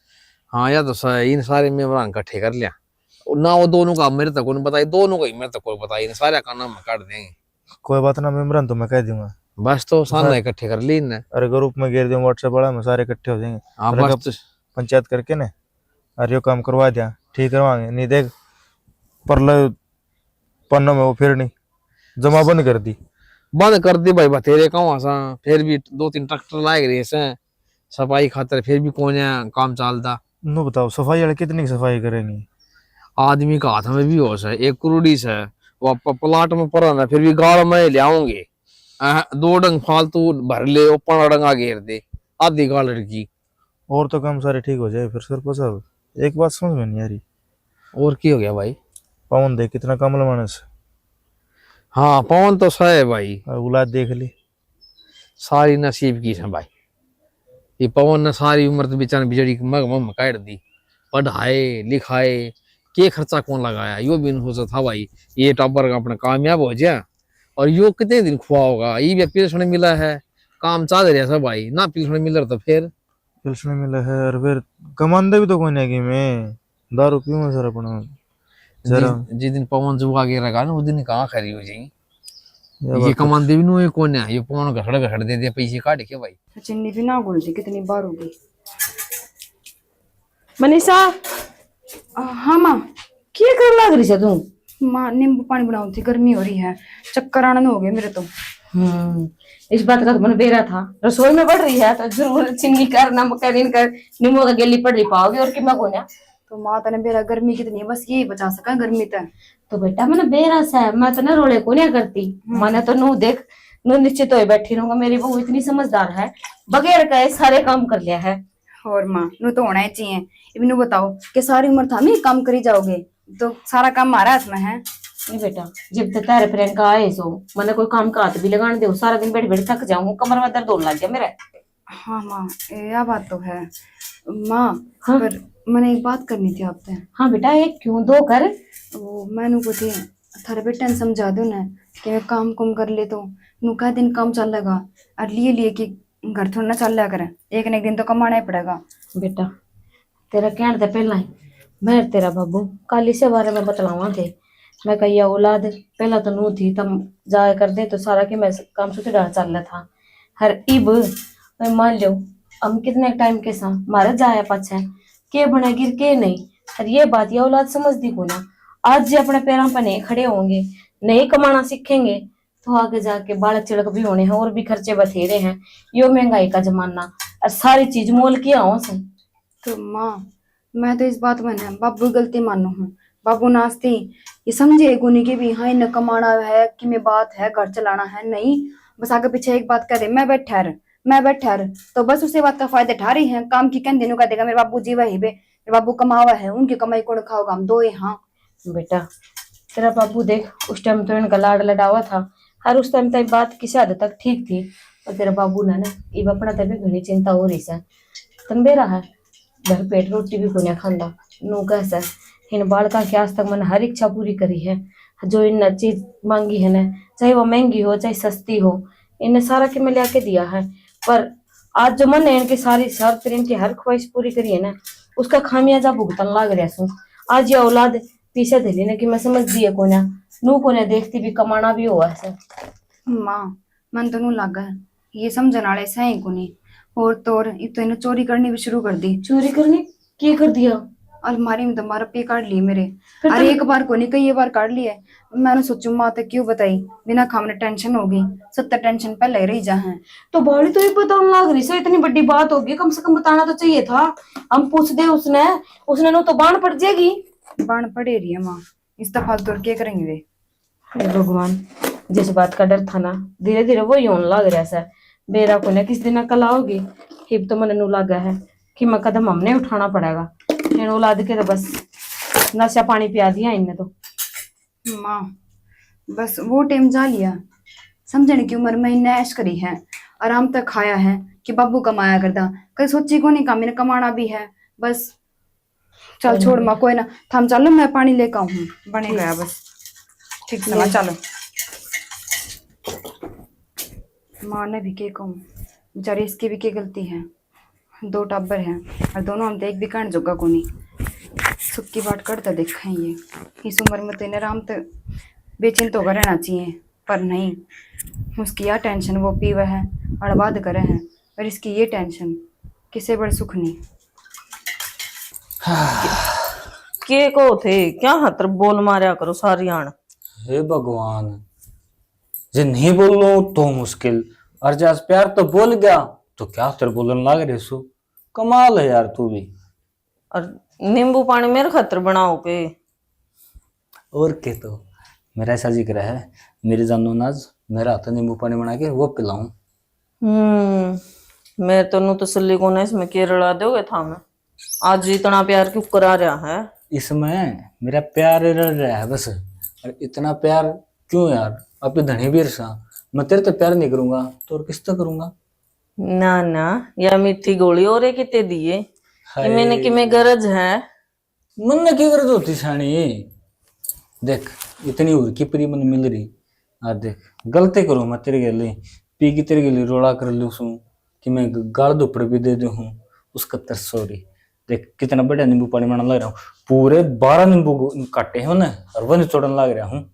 हाँ यार तो सही इन सारे मेहमान इकट्ठे कर लिया और ना वो दोनों का मेरे तक उन्हें बताई दोनों का ही मेरे तक कोई बताई इन सारे का नाम काट देंगे कोई बात ना मेम्बरन तो मैं कह दूंगा बस तो सामने इकट्ठे कर ली इनने अरे ग्रुप में घेर दूँ व्हाट्सएप वाला में सारे इकट्ठे हो जाएंगे हाँ अरे बस तो पंचायत करके ना अरे यो काम करवा दिया ठीक करवाएंगे नहीं देख परल पन्नों में वो फिर नहीं जमा बंद कर दी बंद कर दी भाई बतेरे कहाँ सा फिर भी 2-3 ट्रैक्टर लाए गए से सफाई खातर फिर भी कौन काम चलता नो बताओ सफाई वाले कितनी सफाई करेंगे आदमी का हाथ में भी होश है एक करोड़ी से वो प्लाट में पड़ा ना फिर भी गाड़ में ले आओगे 2 डंग फालतू भर ले ऊपर डंगा घेर दे आधी गाड़ की और तो काम सारे ठीक हो जाए फिर सरपंच साहब एक बात समझ में नहीं आ रही और क्या हो गया भाई पवन देख कितना कम मानस हाँ पवन तो सही है भाई औलाद देख ली सारी नसीब की है भाई ये पवन ने सारी उम्र तो बेचारे बिजड़ी मग मम काट दी पढ़ाए लिखाए के खर्चा कौन लगाया यो भी नहीं सोचा था भाई ये टब्बर का अपना कामयाब हो जाए और यो कितने दिन खुआ होगा ये भी पेंशन मिला है काम चल रहा सब भाई ना पेंशन मिल रहा तो फिर पेंशन मिला है और फिर कमांदे भी तो कोई नहीं मैं दारू पीऊँ सर अपना जरा जिस दिन पवन जुआ के रखा ना उस दिन कहाँ खरी हो जाएगी ये कमांदे भी नहीं कौन है ये पवन घसड़ दे दिया पैसे काट के भाई चिन्नी भी ना घुलती कितनी बार होगी। मनीषा हाँ माँ क्या कर लग रही है तू माँ नींबू पानी बनाऊ थी गर्मी हो रही है चक्कर आने हो गए मेरे तो। इस बात का तो मैंने बेरा था रसोई में बढ़ रही है तो जरूर चीनी कर नमक कर इनकर नींबू का गेली पड़ रही पाओगे और कि मैं कौन है तो माँ तने बेरा गर्मी कितनी है बस यही बचा सका गर्मी तक तो बेटा मैंने बेरस है मैं तो ना रोले को नहीं करती मैंने तो नू देख नू निश्चित हो बैठी रहूंगा मेरी बहू इतनी समझदार है बगैर कहे सारे काम कर लिया है। और माँ नू तो होना ही चाहिए इबनू बताओ कि सारी उम्र था मैं काम करी जाओगे तो सारा काम हमारा हाथ में है। नहीं बेटा जब तक तारे फ्रेंड का आए सो मैंने कोई काम का हाथ भी लगाने दो सारा दिन बैठ बैठ थक जाऊंगा कमर में दर्द होने लग गया मेरा। हाँ माँ, यह बात तो है माँ। हाँ। पर मैंने एक बात करनी थी आपसे। हाँ बेटा, एक क्यों दो कर। वो मैंने को थी थारे बेटा ने समझा दो ना कि मैं काम कुम कर ले तो नु का दिन काम चल लगा और लिए लिए कि घर थोड़ा ना चल लिया करे, एक न एक दिन तो कमाना ही पड़ेगा। बेटा तेरा कहने से पहला ही मैं तेरा बाबू कल इसे बारे में बतलावा थे। मैं कही औलाद पहला तो नू थी तब जाया कर दे तो सारा के मैं काम सुधर डाल चल रहा था। हर इब मैं मान लो हम कितने टाइम के साथ मारा जाया पाछा के बना गिर के नहीं। और ये बात ये औलाद समझती को ना। आज जे अपने पैरों पर नहीं खड़े होंगे, नहीं कमाना सीखेंगे तो आगे जाके बालक चिड़क भी होने हैं और भी खर्चे बथेरे हैं। यो महंगाई का जमाना और सारी चीज मोल की आओ से। तो माँ मैं तो इस बात में ना बाबू गलती मानू हूँ। बाबू नास्ती ये समझे गुनी की भी हाँ न कमाना है कि मैं बात है घर चलाना है नहीं, बस आगे पीछे एक बात करे मैं बैठा रह तो बस उसे बात का फायदा ठा रही है। काम की कन दिनों का देगा मेरे बाबू जी वही बे, मेरे बाबू कमावा है उनकी कमाई कौन खाओगा, हम दो ही। हाँ बेटा तेरा बाबू देख उस टाइम तो इनका लाड लडावा था। हर उस टाइम तक बात किसी हद तक ठीक थी और तेरा बाबू ना इब अपना तभी घनी चिंता हो रही है। तन बेरा है घर पेट रोटी भी कोने खांदा नू कैसा इन बालका के आज तक मैंने हर इच्छा पूरी करी है। जो इन चीज मांगी है ना, चाहे वो महंगी हो चाहे सस्ती हो, इन्हें सारा के मैं लिया दिया है। पर आज जो मन है इनकी सारी शर्त इनकी हर ख्वाहिश पूरी करी है ना, उसका खामियाजा भुगतन लाग रहा सू। आज ये औलाद पीछे धली ना कि मैं समझ दी है कोना नू कोने देखती भी कमाना भी हुआ है। माँ मन तो नू लगा है ये समझने वाले सही को नहीं। और तो इन्हें चोरी करनी भी शुरू कर दी। चोरी करने की कर दिया? अलमारी में तो मारा पे काट ली मेरे। फिर अरे तो- एक बार को नहीं कई बार काट लिया। मैंने सोचू माँ तो क्यों बताई बिना खामने टेंशन होगी, 70 टेंशन पहले ही रही जा है। तो बॉडी तो एक बताने लग रही सो इतनी बड़ी बात होगी, कम से कम बताना तो चाहिए था। हम पूछ दे उसने उसने नो तो बाण पड़ जाएगी। बाण पड़े रही है माँ, इस दफा तो क्या करेंगे वे। हे भगवान, जिस बात का डर था ना धीरे धीरे वो ही होने लग रहा है। बेरा को ना किस दिन कल आओगी हिब तो मन नू लगा है कि मैं कदम हमने उठाना पड़ेगा। इन औलाद के तो बस नशा पानी पिया दिया इनने तो। माँ बस वो टाइम जा लिया, समझने की उम्र में इन्हें ऐश करी है, आराम तक खाया है कि बाबू कमाया करता, कल सोची को नहीं काम इन्हें कमाना भी है। बस चल छोड़ माँ कोई ना, थम चलो मैं पानी लेकर आऊँ बने गया बस। ठीक से माँ चलो। माँ ने भी क्या कहूँ बेचारी इसकी भी क्या गलती है, 2 टाबर हैं और दोनों हम देख भी कहने जोगा को नहीं। सुक्की बाट करता देखा है ये इस उम्र में तो इन्हें आराम तो बेचिंत होकर रहना चाहिए, पर नहीं उसकी यह टेंशन वो पीवा है अड़बाद करे हैं और इसकी ये टेंशन किसे बड़े सुख नहीं। के को थे क्या हतर बोल मारया करो सारी आण। हे भगवान, जे नहीं बोलो तो मुश्किल और जब प्यार तो बोल गया तो क्या तेरे बोलने लग रहे सु। कमाल है यार तू भी। और नींबू पानी मेरे खातर बनाओ के। और के तो मेरा ऐसा जिक्र है मेरी जानो नाज मेरा हाथ नींबू पानी बना के वो पिलाऊं। मैं तो नु तसल्ली को ना इसमें केरला दोगे था मैं आज इतना प्यार क्यों करा रहा है। इसमें मेरा प्यार रह रहा है बस। और इतना प्यार क्यों यार, अब धनी भी रसा मैं तेरे तो प्यार नहीं करूंगा तो और किस तो करूंगा। ना ना या मीठी गोली और एक कितने दिए कि मैंने कि मैं गरज है। मन ने की गरज होती सानी। देख इतनी उर की प्री मन मिल रही और देख गलती करूं मैं तेरे गले पी की तेरे गले रोड़ा कर लू सू कि मैं गाल दुपड़ भी दे दूं उसका तरस सॉरी। देख कितना बड़ा नींबू पानी बनाने लग रहा हूँ, पूरे 12 नींबू काटे हैं ना और वो निचोड़ने लग रहा हूँ।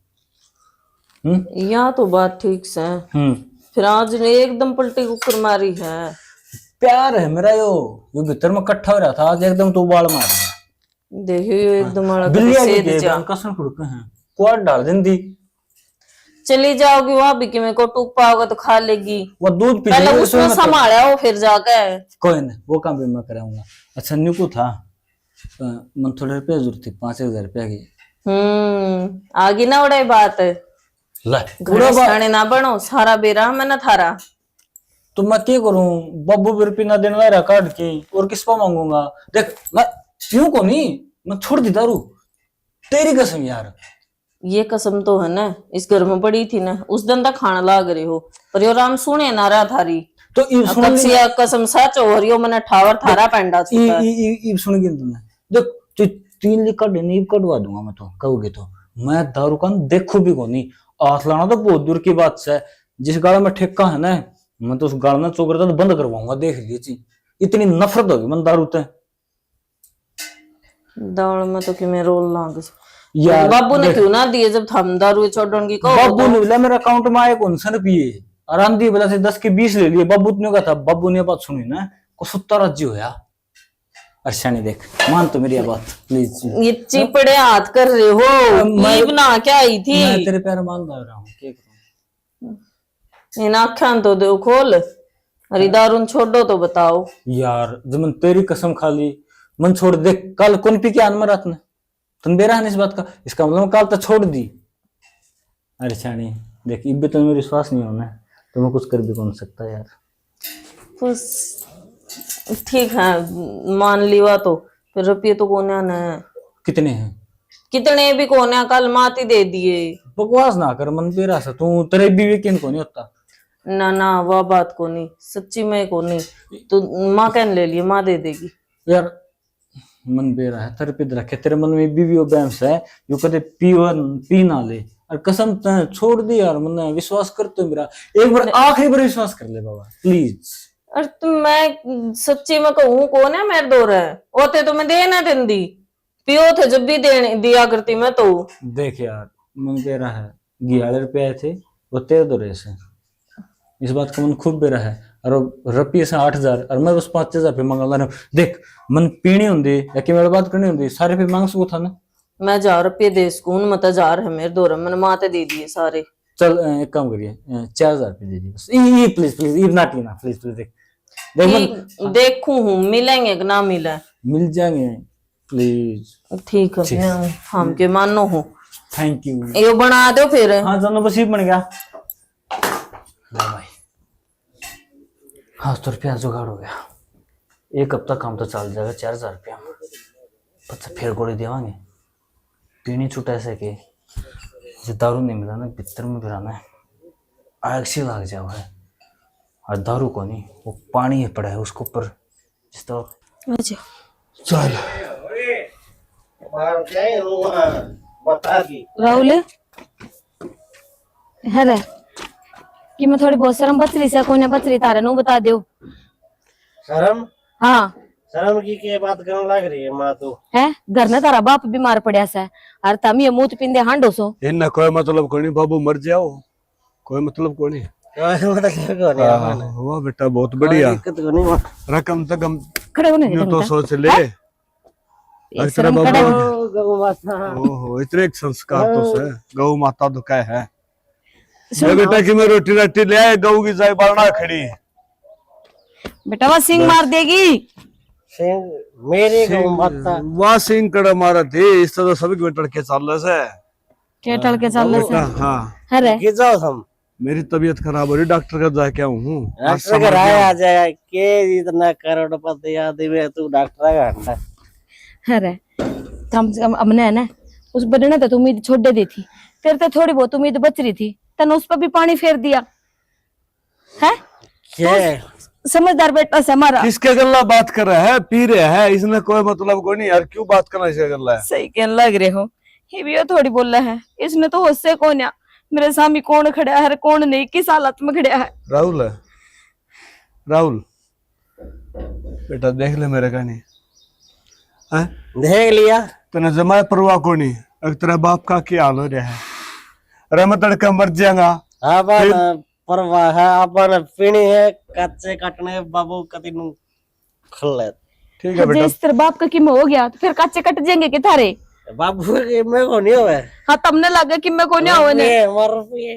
यहाँ तो बात ठीक से फिर आज ने एकदम पलटी कुकर मारी है। प्यार है मेरा यो भीतर में इकट्ठा हो रहा था आज एकदम तो उबाल मार दिया। देखियो एकदम अलग बिल्लियां सेध के जा। कसम फुड़के हैं क्वाड डाल देंदी। चली जाओगी वहां भी कि मेरे को टूक पाओगे तो खा लेगी। वो दूध पी पहले उसमें संभाला हो फिर जाके कोई नहीं वो काम भी मैं कराऊंगा। अच्छा न्यू को था मन थोड़े रुपये जरूरत थी 5000 रुपया की। आगे ना उड़ाई बात है ले घोड़े साने ना बनो सारा बेरा मैं ना थारा। तो मैं क्या करूं बब्बू भी रुपये ना देने वाला काट के और किस पर मांगूंगा। देख मैं क्यों को नहीं मैं छोड़ दी दारू तेरी कसम यार। ये कसम तो है ना इस घर में पड़ी थी ना उस दिन तक खाना लाग रहे हो पर यो राम सुने ना रहा थारी। तो ई सुन कच्चिया कसम सच हो रही हो मैंने ठावर थारा पेंडा छुटा है। ई सुन गिन तुमने देख तू 3 लीटर नींब कटवा दूंगा मैं तो कहोगे तो मैं दारू का देखो भी कोनी हाथ लाना तो बहुत दूर की बात है। जिस गाड़ा में ठेका है ना मैं तो उस गाड़ा में चौक रहता तो बंद करवाऊंगा देख लीजिए इतनी नफरत होगी मन दारू से दाल में तो कि मैं रोल लांग यार बाबू ने क्यों ना दिए जब थम दारू छोड़न की कहो बाबू ने बोला मेरे अकाउंट में आए कौन सा रुपये आराम दी बोला से 10 के 20 ले लिए बाबू ने कहा था बाबू ने बात सुनी ना को सुत्ता राज्य होया। अच्छा नहीं देख मान तो मेरी बात प्लीज ये चिपड़े हाथ कर रहे हो नींब ना क्या आई थी मैं तेरे पैर मान लग रहा हूँ क्या करूं इन आख्यान तो दो खोल अरे दारू छोड़ो तो बताओ यार जब मन तेरी कसम खा ली मन छोड़ दे कल कौन पी के आन में रात में तुम बेरा है इस बात का इसका मतलब कल तो छोड़ दी। अरे छानी देख इब भी तो मेरे विश्वास नहीं होना तो मैं कुछ कर भी कौन सकता यार। बस ठीक है मान लिया तो फिर रुपये तो कोने आना है कितने हैं कितने भी कोने कल माती दे दिए बकवास ना कर मन बेरा सा तू तेरे भी वीकेंड को नहीं होता ना ना वह बात को नहीं सच्ची में को नहीं तो माँ कहने ले लिए माँ दे देगी यार मन बेरा है तेरे पे रखे तेरे मन में बीवी और बैम्स है यू कदे पी ना ले और कसम छोड़ दी यार मन विश्वास कर तो मेरा एक बार आखिरी बार विश्वास कर ले बाबा प्लीज। अरे तुम मैं सच्ची में कहूँ कौन है मेरे दो रहे होते तो मैं दे ना देंदी पियो थे जब भी दे दिया करती मैं तो देख यार मन बेरा है 11 रुपये आए थे वो तेरे दो रहे से इस बात का मन खूब बेरा है और रुपये से 8,000 और मैं बस 5,000 रुपये मांगा रहा हूँ। देख मन पीनी होंगी या कि मेरे बात करनी होंगी सारे रुपये मांग सकूँ था ना मैं मैं 1,000 दे सकूं मत 1,000 है मेरे दो रहे मैंने माते दे दिए सारे चल एक काम करिए 4,000 रुपये दे दिए बस ये प्लीज प्लीज ये ना टीना प्लीज प्लीज देख देख मन देखूं हूँ मिलेंगे कि ना मिले मिल जाएंगे प्लीज ठीक है हम के मानो हूँ थैंक यू। ये बना दो फिर हाँ चलो बस ये बन गया भाई हाँ 100 रुपया जुगाड़ हो गया एक हफ्ता काम तो चल जाएगा 4,000 रुपया बच्चा फिर गोली देवांगे पीनी छूटा ऐसे के जो दारू नहीं मिला ना भीतर में फिराना है आग से लग जाओ है और दारू को नहीं वो पानी पड़ा है उसके ऊपर जिस तरह चल राहुल है रे कि मैं थोड़ी बहुत शर्म बच रही से कोई बच रही तारे नु बता दो शर्म हाँ शर्म की बात करने लग रही है माँ तो है घर ने तारा बाप बीमार पड़या से और तम ये मुंह पिंदे हांडो सो इनना कोई मतलब कोनी बाबू मर जाओ कोई मतलब कोनी हुआ बेटा बहुत बढ़िया रकम तो कम खड़े होने यूं तो सोच ले शर्म खड़े ओहो इतने एक संस्कार तो से गौ माता तो क्या है ये बेटा कि मैं रोटी राटी ले आए गऊ की जाए बारना खड़ी बेटा वो सिंह मार देगी मेरी गौ माता वहाँ सिंह कड़ा मारा थे इस तरह सभी में टड़के चल रहे से के टल के चल से हाँ अरे गिर जाओ हम मेरी तबीयत खराब हो रही डॉक्टर का जाके आऊँ हूँ डॉक्टर का राय आ जाएगा के इतना करोड़पति आदमी है तू डॉक्टर का घंटा अरे कम से कम हमने है ना उस बड़े ने तो उम्मीद छोड़ दे दी थी तेरे तो थोड़ी बहुत उम्मीद बच रही थी तने उस पर भी पानी फेर दिया है क्या समझदार बेटा से हमारा किसके गल्ला बात कर रहा है पी रहे हैं इसमें कोई मतलब कोई नहीं यार क्यों बात करना इसके गल्ला है सही कहने लग रहे हो ये भी थोड़ी बोल रहा है इसने तो उससे कौन है मेरे सामने कौन खड़ा है कौन नहीं किस हालत में खड़ा है राहुल है राहुल बेटा देख ले मेरे का नहीं है देख लिया तने जमाए परवाह को नहीं अगर तेरा बाप का क्या हाल हो रहा है अरे मैं तड़का मर जाएगा अपन परवाह है अपन पीनी है कच्चे कटने बाबू कति नु खल्ले ठीक है बेटा जिस तेरे बाप का किम हो गया तो फिर कच्चे कट जाएंगे कि थारे बाबू के मैं को नहीं होवे हाँ तमने लगा कि मैं कोने आवे ने मर रुपये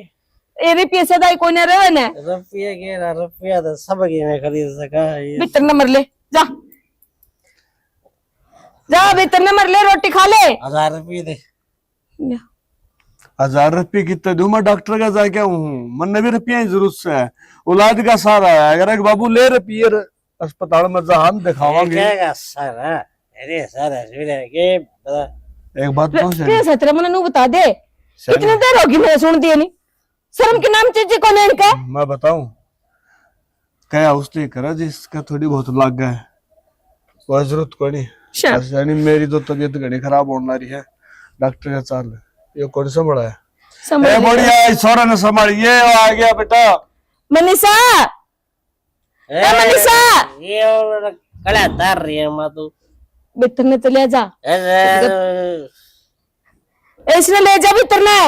एरे पैसे दाई कोने रहे ने रुपये के ना रुपया तो सब की मैं खरीद सका ये भीतर न मर ले जा जा भीतर न मर ले रोटी खा ले 1,000 रुपये दे 1,000 रुपये कितने दूं मैं डॉक्टर का जाके हूँ मन भी रुपया की जरूरत है औलाद का सारा है अगर एक बाबू ले रुपये अस्पताल में जहां दिखावांगे क्या सर अरे सर के एक बात कौन सी पैसे तेरे मन नु बता दे कितने देर होगी मैंने सुन दिए नहीं शर्म के नाम चीज कौन है इनका मैं बताऊं क्या उसने करा जिसका थोड़ी बहुत लाग गया है, कोई जरूरत कोई नहीं। बस यानी मेरी तो तबीयत घनी खराब होने रही है, डॉक्टर का चाल ये कौन सा बड़ा है। ए बढ़िया छोरा ने संभालिए, आ गया बेटा मनीषा, ए मनीषा, ये कड़ा तार रही है मां तू। भीतर ने तो ले जा, इसने ले जा भीतर ने।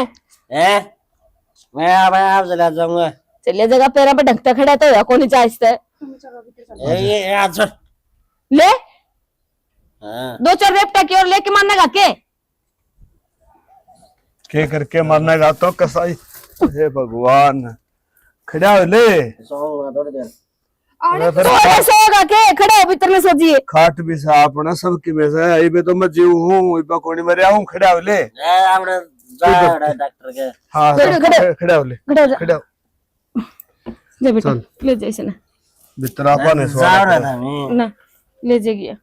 मैं आप चला जाऊंगा। चलिए जगह पैरा पे ढकता खड़ा तो कौन चाहते ये आज ले 2-4 रेपटा की और लेके मारने के करके मरने का तो कसाई। हे भगवान, खड़ा हो ले थोड़ी देर। थोड़ा सोगा के खड़ा हो भीतर में सोजिए। खाट भी साफ ना सबकी में से आई बे तो मैं जीव हूँ, इबा कोनी मरिया हूँ। खड़ा हो ले, आपने जा डॉक्टर के। हाँ खड़ा हो ले, खड़ा हो ले बेटा, ले जा इसने भीतर आपा ने ना ले जाइए।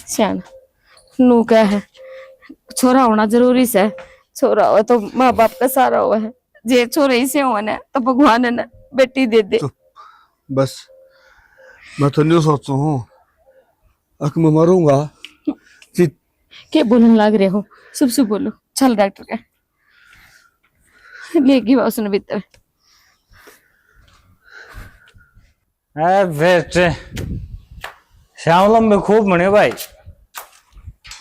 श्यान नू क्या है, छोरा होना जरूरी से, छोरा हो तो माँ बाप का सारा हुआ है, जे छोरे ही से हुआ ना तो भगवान ने बेटी दे दे। बस मैं तो नहीं सोचू हूँ अक मैं मरूंगा। क्या बोलने लग रहे हो, शुभ शुभ बोलो। चल डॉक्टर का लेगी उसने भीतर। बेटे श्यामला में खूब बने भाई,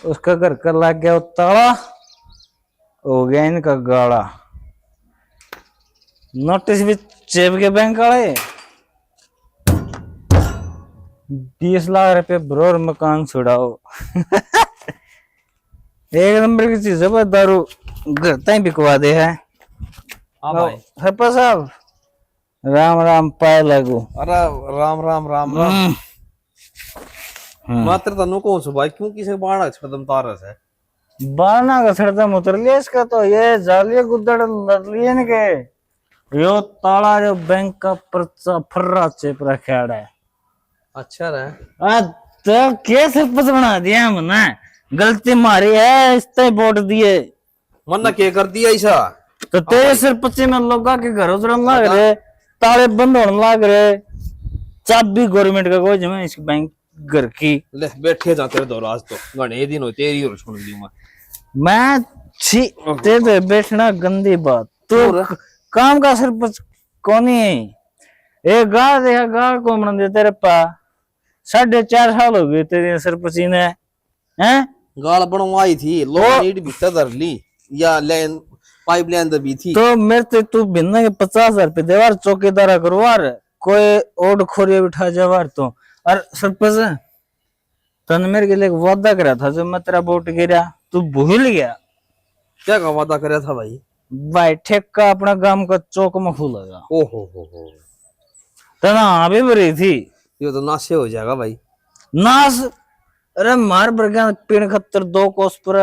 उसका घर कर लग गया ताला, हो गया इनका गाड़ा। नोटिस भी चेप के बैंक वाले 20 लाख रुपए बरोर मकान छुड़ाओ। एक नंबर की चीज है, बस दारू घर तक बिकवा दे है। सरपंच साहब राम राम पाए लगू। अरे राम राम राम राम। मात्र तनु कौन सो भाई, क्यों किसे बाणा छदम तारस है। बाना का छड़दम उतर लिया इसका, तो ये जालिया गुद्दड़ लड़ लिए न के यो ताला जो बैंक का पर्चा फर्रा चेप रखा है। अच्छा रे, तो क्या सरपंच बना दिया हमने, गलती मारी है, इस तरह वोट दिए। मन्ना क्या कर दिया ऐसा? तो तेरे सरपंच में लोगों के घर उतरन लग रहे, ताले बंद होने लग रहे, चाबी गवर्नमेंट का कोई जमा इस बैंक घर की। ले बैठे जा तेरे दौर, आज तो घने दिन हो तेरी और सुन ली मैं छी तेरे बैठना गंदी बात। तो काम का सरपंच कौन है? एक गाड़ देखा, गाड़ को मन दे तेरे पा 4.5 साल हो गए तेरे सरपंची ने, हैं? गाल बनवाई थी, लोग नीड भीतर धर ली या लाइन पाइप लाइन दबी थी। तो मेरे ते तू भिन्न के 50,000 रुपये देवार चौकीदारा करवार, कोई ओड खोरिया बिठा जावार। तो और सरपंच तने मेरे के लिए वादा करा था, जो मैं तेरा वोट गिरा तू भूल गया। क्या का वादा कराया था भाई? भाई ठेका अपना गांव का चौक में खुलेगा। हो तना अभी भरी थी, ये तो नाशे हो जाएगा भाई। नाश? अरे मार बरगा पेड़ खत्तर 2 कोस पर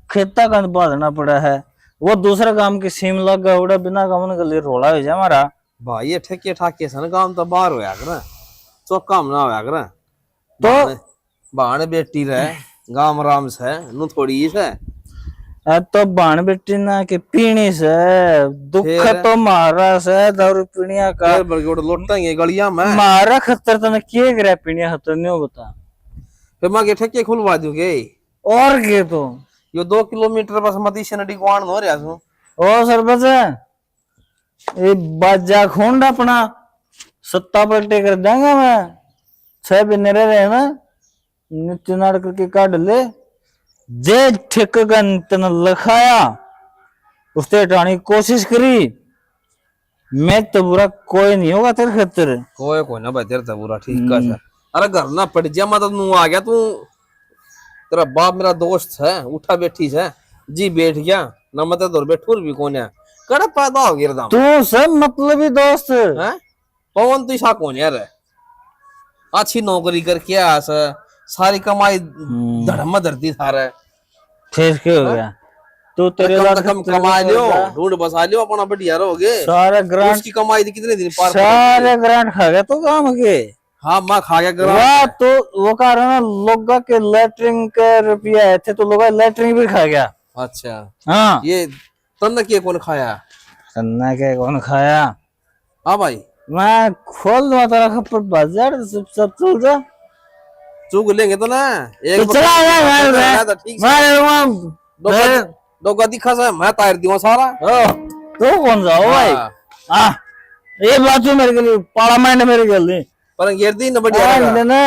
खेता का बांधना पड़ा है, वो दूसरा काम की सीम लग गया, उड़ा बिना काम के लिए रोला हो जाए हमारा। भाई ये ठेके ठाके सन काम तो बाहर होया कर, चौक काम ना होया कर। तो बाण बेटी रहे गांव राम से नु थोड़ी से तो बाण बेटी ना के पीनी से दुख तो मारा से, दारू पीनिया का लोटेंगे गलिया में। मारा खतर तने के करे पीनिया खतर नहीं बता, फिर मैं ठेके खुलवा दूंगे। और के तो यो 2 किलोमीटर बस मती से नडी गुआन हो रहा सु। ओ सरपंच ये बाजा खोंड अपना सत्ता पलटे कर देंगे। मैं 6 महीने रहे ना, नित्य नाड़ करके काट ले, जे ठेके का तने लखाया उसते हटाने की कोशिश करी, मैं तो बुरा कोई नहीं होगा तेरे खातिर। कोई ना भाई, तेरे तो बुरा ठीक का। अरे घर ना पड़ जा, मैं तो नू आ गया। तू तेरा बाप मेरा दोस्त है, उठा बैठी है जी, बैठ गया ना मत तो बैठूर भी कौन है, कड़ा पैदा हो गया तू सब मतलबी दोस्त है। पवन तू सा कौन यार, अच्छी नौकरी करके आया सारी कमाई धड़म धरती थारे, ठीक हो गया। तो तेरे कम कमा लियो, ढूंढ बसा लियो अपना, बढ़िया रहोगे। सारे ग्रांट की कमाई थी कितने दिन पार, सारे ग्रांट खा गया तो काम के। हाँ मैं खा गया ग्रांट। तो वो कह रहा ना, लोग के लेटरिंग के रुपया आए थे तो लोग लेटरिंग भी खा गया। अच्छा हाँ, ये तन्ना के कौन खाया? तन्ना के कौन खाया? हाँ भाई मैं खोल दूंगा तेरा खप्पर बाजार सब चल जा चूक लेंगे तो ना एक तो चला जा तो ठीक मैं दोगा दिखा सा मैं तार दियो सारा तो कौन सा हो भाई हाँ ये बात तो मेरे के लिए पार्लियामेंट मेरे के लिए पर ये दिन बढ़िया लगा। ना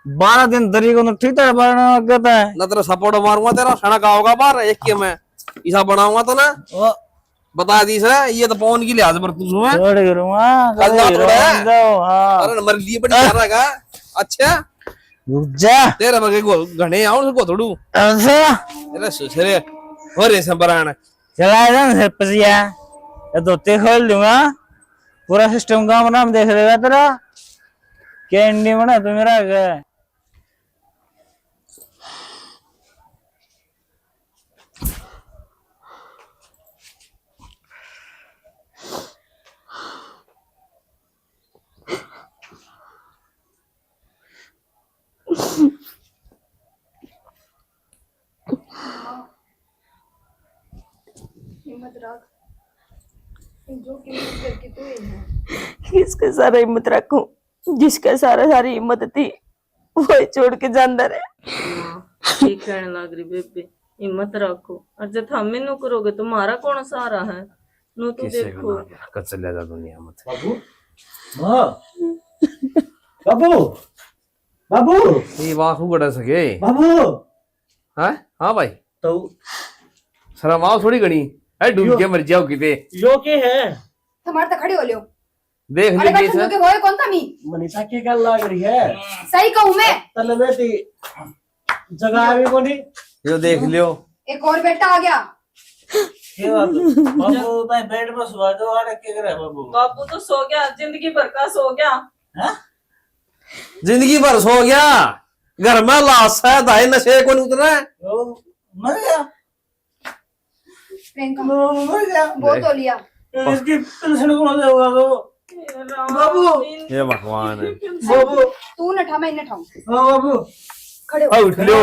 12 दिन दरी को ठीक तरह बनाना कहता है ना तेरा सपोर्ट मारूंगा तेरा सड़क का होगा बाहर एक के मैं ऐसा बनाऊंगा तो ना बता दी सर ये तो पवन की लिहाज पर तू है छोड़ करूंगा कल जा थोड़ा है। हाँ अरे नंबर लिए बढ़िया रहेगा अच्छा रुक जा तेरा बगे घने आओ उसको थोड़ू अच्छा अरे सुसरे हो रे संबरान चला जा ना पसिया ये धोते खोल दूंगा पूरा सिस्टम काम नाम देख लेगा तेरा कैंडी बना तो मेरा क्या किसका सारा हिम्मत रखूं जिसका सारी हिम्मत थी वही छोड़ के जानदा रहे। ठीक कहने लग रही बेबे हिम्मत रखो और जब हम नु करोगे तो हमारा कौन सहारा है नु तो देखो चले जा दुनिया मत बाबू मां बाबू बाबू ये बात हो गड़ा सके बाबू हां हां भाई तो शर्म आओ थोड़ी घणी ए डूब के मर जाओ किते यो के है तुम्हारे तो खड़ी हो लियो देख अरे लीजिए बैठो सर के होए कौन था मी मनीषा की गल लग रही है सही कहूं मैं तले बेटी जगह भी कोनी यो देख लियो एक और बेटा आ गया ये बाबू ताई बेड पर सुवा दो आड़े के करे बाबू बाबू तो सो गया जिंदगी भर का सो गया जिंदगी भर सो गया घर में लाश है दाई नशे को नहीं उतरा मर गया प्रियंका मर गया वो तो लिया इसकी पेंशन कौन देगा तो बाबू ये भगवान है बाबू तू न ठा मैं न ठाऊं हाँ बाबू खड़े हो उठ लियो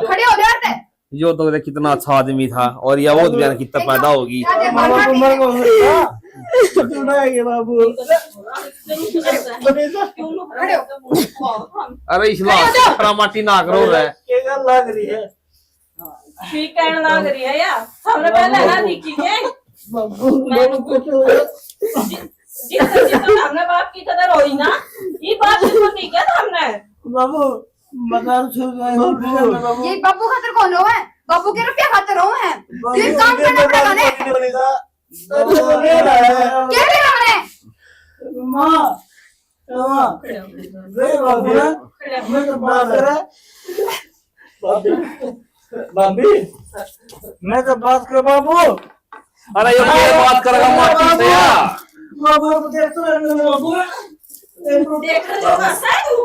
खड़े हो जाते यो तो देख कितना अच्छा आदमी था और ये वो बयान कितना पैदा होगी बाबू मर गया टूटाएगा बाबू खड़े हो अरे इस लाश माटी ना करो रे के गल लग रही है ठीक कहने लग रही है यार हमने पहले ना देखी है जितना हमने बाप की कदर होई ना ये बात को नहीं किया था हमने बाबू मकान छूट गए बाबू ये बाबू खातर कौन हो है बाबू के रुपया खातर हो है तू काम करना पड़ेगा ने क्या किया हमने मां मां गए बाबू मैं तो बात कर बाबी मैं तो बात कर बाबू अरे ये बात करेगा माटी से यार बाबू देख तो बाबू देख जो हंसा है तू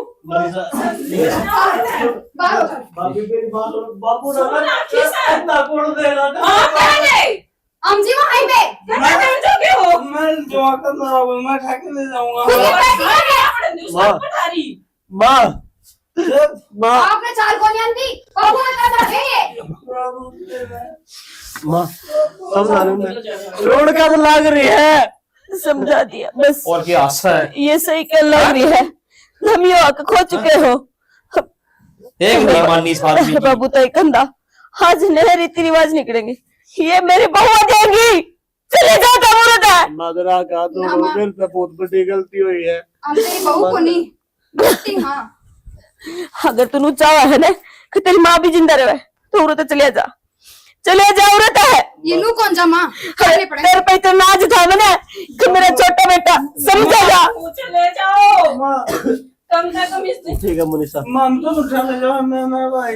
बाबी मेरी बात बाबू ना किसा ना कौन देगा हां कहने हम जी वहां पे क्या कर जोगे हो मैं जो करना हूं मैं खा के ले जाऊंगा अपने दूसरा पठारी मां मां आपने चार गोलियां दी बाबू ने कहा था ये मां समझा लूंगा रोड का तो लग रही है समझा दिया बस और क्या आशा है ये सही कह लग रही है हम ये हक खो चुके हो एक नहीं माननी इस आदमी की बाबू तो कंधा आज नए रीति रिवाज निकलेंगे ये मेरी बहू आ जाएंगी चले जाओ मुहूर्त है मदरा का तो मेरे से बहुत बड़ी गलती हुई है हम तेरी बहू को नहीं गलती हां अगर तू चाहा है ना कि तेरी माँ भी जिंदा रहे तो उरत चले जा उरत है ये नू कौन जा मां तेरे पे तो नाज था मैंने कि मेरा छोटा बेटा समझेगा चले जाओ कम से कम इस ठीक है मनीषा मां तो उठा ले जाओ मैं भाई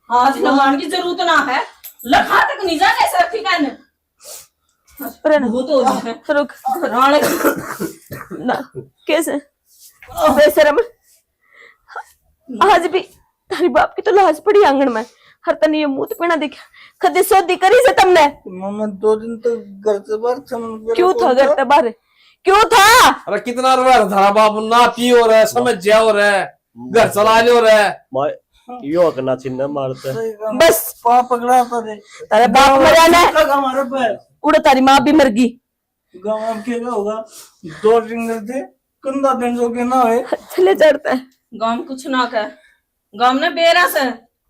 हाथ लगाने की जरूरत ना है लखा तक नहीं जाने सर ठिकाने बहुत हो है रुक घराने ना कैसे बेशरम आज भी तारी बाप की तो लाज पड़ी आंगन में हर तन ये मुंह पे ना देखा कदे सोदी करी से तुमने मम्मा 2 दिन तो घर से बाहर था क्यों था घर से बाहर क्यों था अरे कितना रुपया था बाबू ना पी हो रहा है समझ जाओ रहा है घर चला लो रहा है मां यो करना चिन्ह मारते बस पाप पकड़ा था रे तारे बाप मरा ना लगा हमारे पे उड़ तारी माँ भी मर गई गाँव में क्या होगा, 2 फिंगर थे कंधा 300 के ना हुए। चले चढ़ता है गांव में कुछ ना कह, गांव ने बेरा से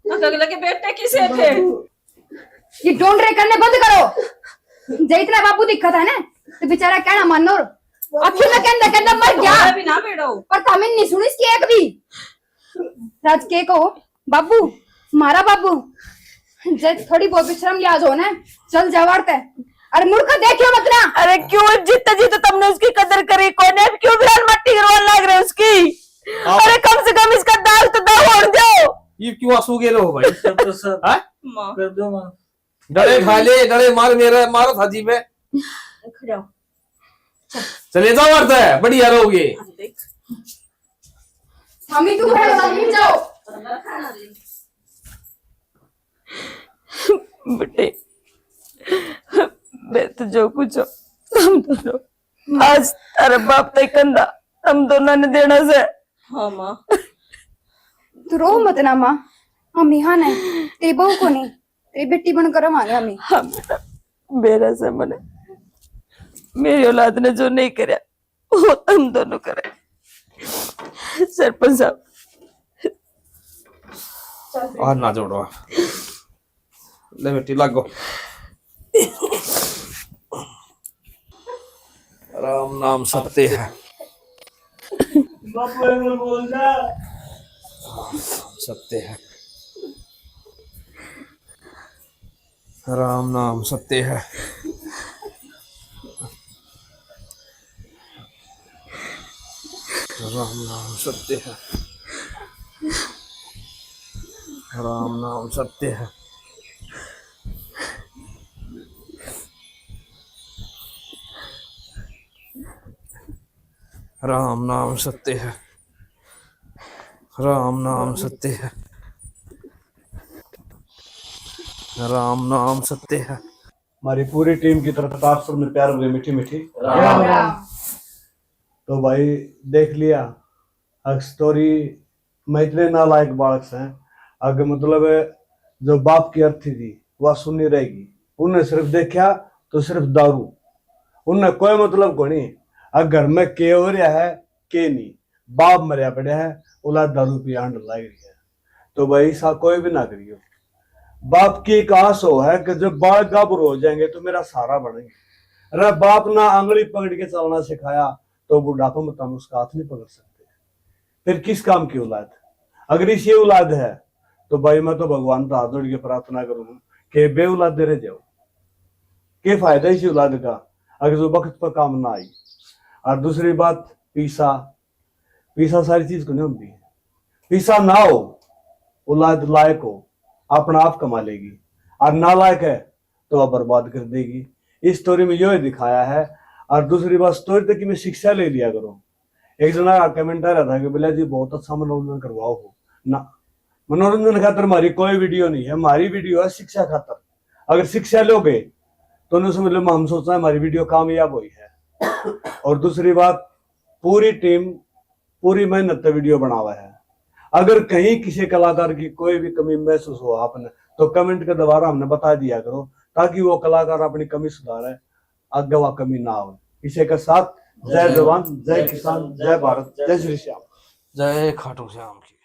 अगले के बेटे किसे थे। ये ढूंढ रहे करने बंद करो। जे इतना बापू दिक्कत है ना तो बेचारा कहना मानो आखिर में कहना मर गया भी ना बेड़ो पर तमें नहीं सुनी इसकी एक भी। राज के को बाबू मारा बाबू जे थोड़ी बहुत शर्म लिहाज हो ना चल जावड़ते। अरे मुड़का देखियो मत ना। अरे क्यों जीते जीते तुमने उसकी कदर करी, कोने क्यों बिरान मट्टी गिरवाने लग रहे उसकी। अरे कम से कम इसका दाग तो दाग होड़ दो। ये क्यों आंसू गेलो हो भाई? तो सर हाँ? कर दो मां। डरे खा ले, डरे मार, मेरा मारो था जी में। चले जाओ मरता है, बढ़िया रहोगे। मम्मी तू खड़ा हो नहीं जाओ। बेटे मैं तो जो कुछ हो हम दोनों आज तेरे बाप तक कंधा हम दोनों ने देना से। हाँ माँ तू रो मत ना माँ, हम यहाँ नहीं तेरी बहू को नहीं तेरी बेटी बनकर रवांगे हमें। हाँ बेटा मेरा से मने मेरी औलाद ने जो नहीं करया वो हम दोनों करे। सरपंच साहब और ना जोड़ो, ले बेटी लागो। राम नाम सत्य है। बापू एक बार बोल जा। सत्य है, राम नाम सत्य है। राम नाम सत्य है, राम नाम सत्य है। राम नाम सत्य है, राम नाम सत्य है, राम नाम सत्य है। हमारी पूरी टीम की तरफ आप सब में प्यार हुए मीठी मीठी। तो भाई देख लिया अग स्टोरी में इतने नालायक बालक हैं। अगर मतलब जो बाप की अर्थी थी वह सुनी रहेगी। उन्हें सिर्फ देखा तो सिर्फ दारू, उन्हें कोई मतलब को नहीं। अगर घर में के हो रहा है के नहीं, बाप मरिया पड़ा है औलाद दारू पी आंड लग रही है। तो भाई सा कोई भी ना करियो। बाप की एक आस हो है कि जब बाल गाभरू हो जाएंगे तो मेरा सहारा बनेंगे। अरे बाप ना आंगली पकड़ के चलना सिखाया तो बुढ़ापा में तुम उसका हाथ नहीं पकड़ सकते। फिर किस काम की औलाद? अगर इसी औलाद है तो भाई मैं तो भगवान का हाथ जोड़ के प्रार्थना करूंगा कि बे औलाद दे रहे जाओ। क्या फायदा इसी औलाद का अगर जो वक्त पर काम ना आई। और दूसरी बात पीसा पीसा सारी चीज को नहीं होती। पीसा ना हो औलाद लायक हो अपना आप कमा लेगी, और नालायक है तो वह बर्बाद कर देगी। इस स्टोरी में यही दिखाया है। और दूसरी बात स्टोरी तक की मैं शिक्षा ले लिया करो। एक जना कमेंट आ रहा था कि बिला जी बहुत अच्छा मनोरंजन करवाओ हो ना। मनोरंजन खातर हमारी कोई वीडियो नहीं है, हमारी वीडियो है शिक्षा खातर। अगर शिक्षा लोगे तो उन्हें समझ लो हम सोचना है हमारी वीडियो कामयाब हुई है। और दूसरी बात पूरी टीम पूरी मेहनत से वीडियो बना हुआ है। अगर कहीं किसी कलाकार की कोई भी कमी महसूस हो आपने तो कमेंट के द्वारा हमने बता दिया करो ताकि वो कलाकार अपनी कमी सुधारे, आगे वह कमी ना हो। इसी के साथ जय जवान, जय किसान, जय भारत, जय श्री श्याम, जय खाटू श्याम की।